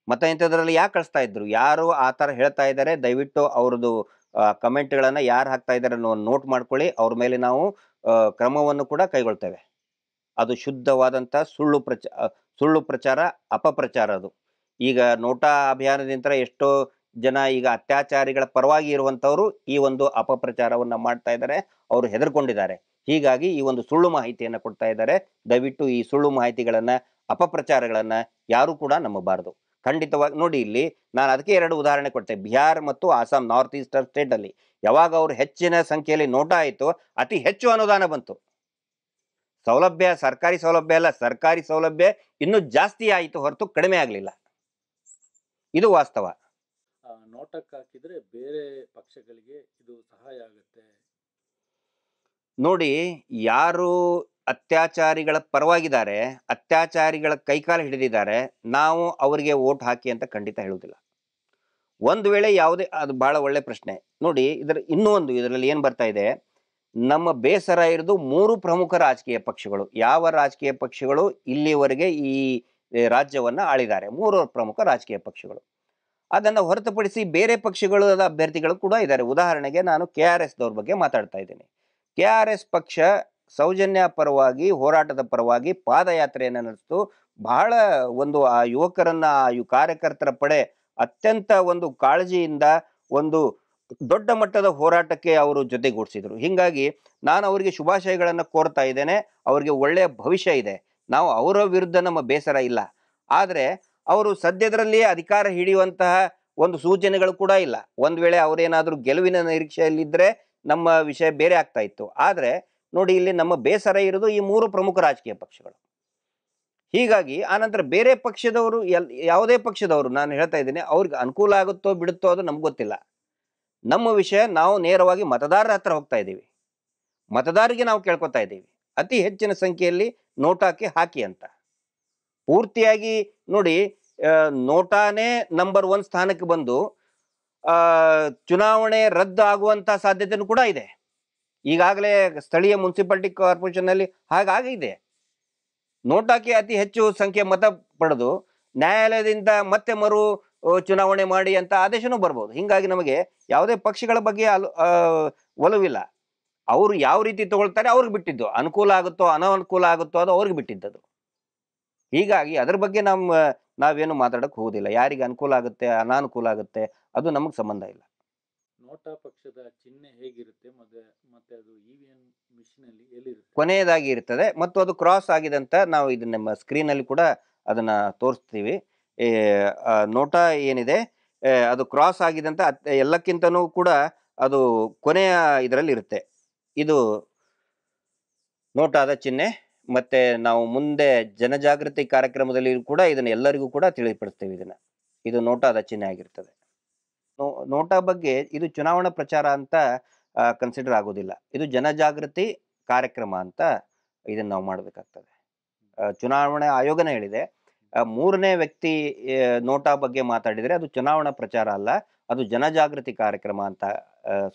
ಮತಯಂತ್ರದಲ್ಲಿ ಯಾಕೆ ಕಳಿಸ್ತಾ ಇದ್ರು? ಯಾರು ಆ ಥರ ಹೇಳ್ತಾ ಇದ್ದಾರೆ ದಯವಿಟ್ಟು ಅವ್ರದ್ದು ಕಮೆಂಟ್ಗಳನ್ನ ಯಾರು ಹಾಕ್ತಾ ಇದ್ದಾರೆ ನೋಟ್ ಮಾಡ್ಕೊಳ್ಳಿ. ಅವ್ರ ಮೇಲೆ ನಾವು ಕ್ರಮವನ್ನು ಕೂಡ ಕೈಗೊಳ್ತೇವೆ. ಅದು ಶುದ್ಧವಾದಂಥ ಸುಳ್ಳು ಪ್ರಚಾರ, ಅಪಪ್ರಚಾರ. ಅದು ಈಗ ನೋಟಾ ಅಭಿಯಾನದಿಂದ ಎಷ್ಟೋ ಜನ ಈಗ ಅತ್ಯಾಚಾರಿಗಳ ಪರವಾಗಿ ಇರುವಂತವರು ಈ ಒಂದು ಅಪಪ್ರಚಾರವನ್ನ ಮಾಡ್ತಾ ಇದ್ದಾರೆ. ಅವರು ಹೆದರ್ಕೊಂಡಿದ್ದಾರೆ. ಹೀಗಾಗಿ ಈ ಒಂದು ಸುಳ್ಳು ಮಾಹಿತಿಯನ್ನ ಕೊಡ್ತಾ ಇದ್ದಾರೆ. ದಯವಿಟ್ಟು ಈ ಸುಳ್ಳು ಮಾಹಿತಿಗಳನ್ನ, ಅಪಪ್ರಚಾರಗಳನ್ನ ಯಾರು ಕೂಡ ನಂಬಬಾರದು. ಖಂಡಿತವಾಗಿ ನೋಡಿ, ಇಲ್ಲಿ ನಾನು ಅದಕ್ಕೆ 2 ಉದಾಹರಣೆ ಕೊಡ್ತೇನೆ. ಬಿಹಾರ್ ಮತ್ತು ಆಸಾಂ, ನಾರ್ತ್ ಈಸ್ಟರ್ನ್ ಸ್ಟೇಟ್ ಅಲ್ಲಿ ಯಾವಾಗ ಅವರು ಹೆಚ್ಚಿನ ಸಂಖ್ಯೆಯಲ್ಲಿ ನೋಟಾ ಆಯಿತು, ಅತಿ ಹೆಚ್ಚು ಅನುದಾನ ಬಂತು. ಸೌಲಭ್ಯ, ಸರ್ಕಾರಿ ಸೌಲಭ್ಯ ಅಲ್ಲ, ಸರ್ಕಾರಿ ಸೌಲಭ್ಯ ಇನ್ನೂ ಜಾಸ್ತಿ ಆಯಿತು ಹೊರತು ಕಡಿಮೆ ಆಗಲಿಲ್ಲ. ಇದು ವಾಸ್ತವ. ನೋಟಕ್ಕೆ ಹಾಕಿದ್ರೆ ಬೇರೆ ಪಕ್ಷಗಳಿಗೆ ಇದು ಸಹಾಯ ಆಗುತ್ತೆ. ನೋಡಿ, ಯಾರು ಅತ್ಯಾಚಾರಿಗಳ ಪರವಾಗಿದ್ದಾರೆ, ಅತ್ಯಾಚಾರಿಗಳ ಕೈಕಾಲು ಹಿಡಿದಿದ್ದಾರೆ, ನಾವು ಅವರಿಗೆ ವೋಟ್ ಹಾಕಿ ಅಂತ ಖಂಡಿತ ಹೇಳುವುದಿಲ್ಲ. ಒಂದು ವೇಳೆ ಯಾವುದೇ, ಅದು ಬಹಳ ಒಳ್ಳೆ ಪ್ರಶ್ನೆ. ನೋಡಿ, ಇದರಲ್ಲಿ ಏನ್ ಬರ್ತಾ ಇದೆ, ನಮ್ಮ ಬೇಸರ ಇರೋದು 3 ಪ್ರಮುಖ ರಾಜಕೀಯ ಪಕ್ಷಗಳು. ಯಾವ ರಾಜಕೀಯ ಪಕ್ಷಗಳು ಇಲ್ಲಿವರೆಗೆ ಈ ರಾಜ್ಯವನ್ನ ಆಳಿದ್ದಾರೆ? 3 ಪ್ರಮುಖ ರಾಜಕೀಯ ಪಕ್ಷಗಳು. ಅದನ್ನ ಹೊರತುಪಡಿಸಿ ಬೇರೆ ಪಕ್ಷಗಳ ಅಭ್ಯರ್ಥಿಗಳು ಕೂಡ ಇದ್ದಾರೆ. ಉದಾಹರಣೆಗೆ ನಾನು KRS ದವ್ರ ಬಗ್ಗೆ ಮಾತಾಡ್ತಾ ಇದ್ದೇನೆ. KRS ಪಕ್ಷ ಸೌಜನ್ಯ ಪರವಾಗಿ, ಹೋರಾಟದ ಪರವಾಗಿ ಪಾದಯಾತ್ರೆಯನ್ನು ನಡೆಸಿತು. ಬಹಳ ಒಂದು ಆ ಯುವಕರನ್ನ, ಕಾರ್ಯಕರ್ತರ ಪಡೆ ಅತ್ಯಂತ ಒಂದು ಕಾಳಜಿಯಿಂದ ಒಂದು ದೊಡ್ಡ ಮಟ್ಟದ ಹೋರಾಟಕ್ಕೆ ಅವರು ಜೊತೆಗೂಡಿಸಿದ್ರು. ಹಿಂಗಾಗಿ ನಾನು ಅವರಿಗೆ ಶುಭಾಶಯಗಳನ್ನು ಕೋರ್ತಾ ಇದ್ದೇನೆ. ಅವರಿಗೆ ಒಳ್ಳೆಯ ಭವಿಷ್ಯ ಇದೆ. ನಾವು ಅವರ ವಿರುದ್ಧ ನಮ್ಮ ಬೇಸರ ಇಲ್ಲ. ಆದ್ರೆ ಅವರು ಸದ್ಯದರಲ್ಲಿಯೇ ಅಧಿಕಾರ ಹಿಡಿಯುವಂತಹ ಒಂದು ಸೂಚನೆಗಳು ಕೂಡ ಇಲ್ಲ. ಒಂದ್ ವೇಳೆ ಅವರೇನಾದ್ರೂ ಗೆಲುವಿನ ನಿರೀಕ್ಷೆಯಲ್ಲಿದ್ರೆ ನಮ್ಮ ವಿಷಯ ಬೇರೆ ಆಗ್ತಾ ಇತ್ತು. ಆದ್ರೆ ನೋಡಿ, ಇಲ್ಲಿ ನಮ್ಮ ಬೇಸರ ಇರೋದು ಈ 3 ಪ್ರಮುಖ ರಾಜಕೀಯ ಪಕ್ಷಗಳು. ಹೀಗಾಗಿ ಆನಂತರ ಬೇರೆ ಪಕ್ಷದವರು, ಯಾವುದೇ ಪಕ್ಷದವರು ನಾನು ಹೇಳ್ತಾ ಇದ್ದೀನಿ, ಅವ್ರಿಗೆ ಅನುಕೂಲ ಆಗುತ್ತೋ ಬಿಡುತ್ತೋ ಅದು ನಮ್ಗೆ ಗೊತ್ತಿಲ್ಲ. ನಮ್ಮ ವಿಷಯ, ನಾವು ನೇರವಾಗಿ ಮತದಾರರ ಹತ್ರ ಹೋಗ್ತಾ ಇದ್ದೀವಿ. ಮತದಾರರಿಗೆ ನಾವು ಕೇಳ್ಕೊತಾ ಇದ್ದೀವಿ, ಅತಿ ಹೆಚ್ಚಿನ ಸಂಖ್ಯೆಯಲ್ಲಿ ನೋಟಾಕ್ಕೆ ಹಾಕಿ ಅಂತ. ಪೂರ್ತಿಯಾಗಿ ನೋಡಿ, ನೋಟಾನೇ ನಂಬರ್ 1 ಸ್ಥಾನಕ್ಕೆ ಬಂದು ಚುನಾವಣೆ ರದ್ದು ಆಗುವಂತ ಸಾಧ್ಯತೆನೂ ಕೂಡ ಇದೆ. ಈಗಾಗಲೇ ಸ್ಥಳೀಯ ಮುನ್ಸಿಪಾಲಿಟಿ ಕಾರ್ಪೊರೇಷನ್ ಅಲ್ಲಿ ಹಾಗಾಗಿದೆ. ನೋಟಾಕ್ಕೆ ಅತಿ ಹೆಚ್ಚು ಸಂಖ್ಯೆ ಮತ ಪಡೆದು ನ್ಯಾಯಾಲಯದಿಂದ ಮತ್ತೆ ಮರು ಚುನಾವಣೆ ಮಾಡಿ ಅಂತ ಆದೇಶನೂ ಬರ್ಬೋದು. ಹಿಂಗಾಗಿ ನಮಗೆ ಯಾವುದೇ ಪಕ್ಷಗಳ ಬಗ್ಗೆ ಒಲವಿಲ್ಲ. ಅವರು ಯಾವ ರೀತಿ ತಗೊಳ್ತಾರೆ ಅವ್ರಿಗೆ ಬಿಟ್ಟಿದ್ದು. ಅನುಕೂಲ ಆಗುತ್ತೋ ಅನಾನುಕೂಲ ಆಗುತ್ತೋ ಅದು ಅವ್ರಿಗೆ ಬಿಟ್ಟಿದ್ದದು. ಹೀಗಾಗಿ ಅದ್ರ ಬಗ್ಗೆ ನಾವೇನು ಮಾತಾಡಕ್ ಹೋಗುದಿಲ್ಲ. ಯಾರಿಗೆ ಅನುಕೂಲ ಆಗುತ್ತೆ, ಅನಾನುಕೂಲ ಆಗುತ್ತೆ, ಅದು ನಮಗೆ ಸಂಬಂಧ ಇಲ್ಲ. ನೋಟಾ ಪಕ್ಷದ ಚಿಹ್ನೆ ಹೇಗಿರುತ್ತೆ ಮತ್ತೆ ಮತ್ತೆ ಅದು ಇವಿಎಂ ಮಿಷಿನ್ ಅಲ್ಲಿ ಎಲ್ಲಿರುತ್ತೆ? ಕೊನೆಯದಾಗಿ ಇರ್ತದೆ ಮತ್ತು ಅದು ಕ್ರಾಸ್ ಆಗಿದೆ ಅಂತ ನಾವು ಇದು ನಮ್ಮ ಸ್ಕ್ರೀನಲ್ಲಿ ಕೂಡ ಅದನ್ನ ತೋರಿಸ್ತೀವಿ. ಈ ನೋಟಾ ಏನಿದೆ ಅದು ಕ್ರಾಸ್ ಆಗಿದೆ ಅಂತ ಎಲ್ಲಕ್ಕಿಂತನೂ ಕೂಡ ಅದು ಕೊನೆಯ ಇದರಲ್ಲಿ ಇರುತ್ತೆ. ಇದು ನೋಟಾದ ಚಿಹ್ನೆ. ಮತ್ತೆ ನಾವು ಮುಂದೆ ಜನಜಾಗೃತಿ ಕಾರ್ಯಕ್ರಮದಲ್ಲಿ ಕೂಡ ಇದನ್ನ ಎಲ್ಲರಿಗೂ ಕೂಡ ತಿಳಿಪಡಿಸ್ತೇವೆ ಇದನ್ನ. ಇದು ನೋಟಾದ ಚಿಹ್ನೆ ಆಗಿರ್ತದೆ. ನೋಟಾ ಬಗ್ಗೆ ಇದು ಚುನಾವಣಾ ಪ್ರಚಾರ ಅಂತ ಕನ್ಸಿಡರ್ ಆಗೋದಿಲ್ಲ. ಇದು ಜನಜಾಗೃತಿ ಕಾರ್ಯಕ್ರಮ ಅಂತ ಇದನ್ನ ನಾವು ಮಾಡಬೇಕಾಗ್ತದೆ. ಚುನಾವಣಾ ಆಯೋಗನೇ ಹೇಳಿದೆ, ಮೂರನೇ ವ್ಯಕ್ತಿ ನೋಟಾ ಬಗ್ಗೆ ಮಾತಾಡಿದರೆ ಅದು ಚುನಾವಣಾ ಪ್ರಚಾರ ಅಲ್ಲ, ಅದು ಜನಜಾಗೃತಿ ಕಾರ್ಯಕ್ರಮ ಅಂತ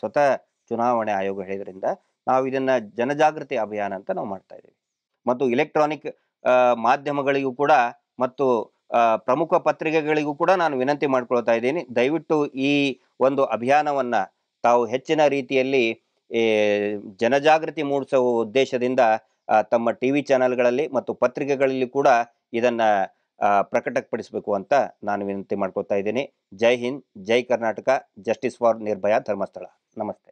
ಸ್ವತಃ ಚುನಾವಣೆ ಆಯೋಗ ಹೇಳಿದ್ರಿಂದ ನಾವು ಇದನ್ನ ಜನಜಾಗೃತಿ ಅಭಿಯಾನ ಅಂತ ನಾವು ಮಾಡ್ತಾ ಇದ್ದೀವಿ. ಮತ್ತು ಇಲೆಕ್ಟ್ರಾನಿಕ್ ಮಾಧ್ಯಮಗಳಿಗೂ ಕೂಡ ಮತ್ತು ಪ್ರಮುಖ ಪತ್ರಿಕೆಗಳಿಗೂ ಕೂಡ ನಾನು ವಿನಂತಿ ಮಾಡ್ಕೊಳ್ತಾ ಇದ್ದೀನಿ, ದಯವಿಟ್ಟು ಈ ಒಂದು ಅಭಿಯಾನವನ್ನ ತಾವು ಹೆಚ್ಚಿನ ರೀತಿಯಲ್ಲಿ ಜನಜಾಗೃತಿ ಮೂಡಿಸುವ ಉದ್ದೇಶದಿಂದ ತಮ್ಮ ಟಿವಿ ಚಾನೆಲ್ಗಳಲ್ಲಿ ಮತ್ತು ಪತ್ರಿಕೆಗಳಲ್ಲಿ ಕೂಡ ಇದನ್ನ ಪ್ರಕಟಪಡಿಸಬೇಕು ಅಂತ ನಾನು ವಿನಂತಿ ಮಾಡ್ಕೊಳ್ತಾ ಇದ್ದೀನಿ. ಜೈ ಹಿಂದ್, ಜೈ ಕರ್ನಾಟಕ, ಜಸ್ಟಿಸ್ ಫಾರ್ ನಿರ್ಭಯಾ ಧರ್ಮಸ್ಥಳ. ನಮಸ್ತೆ.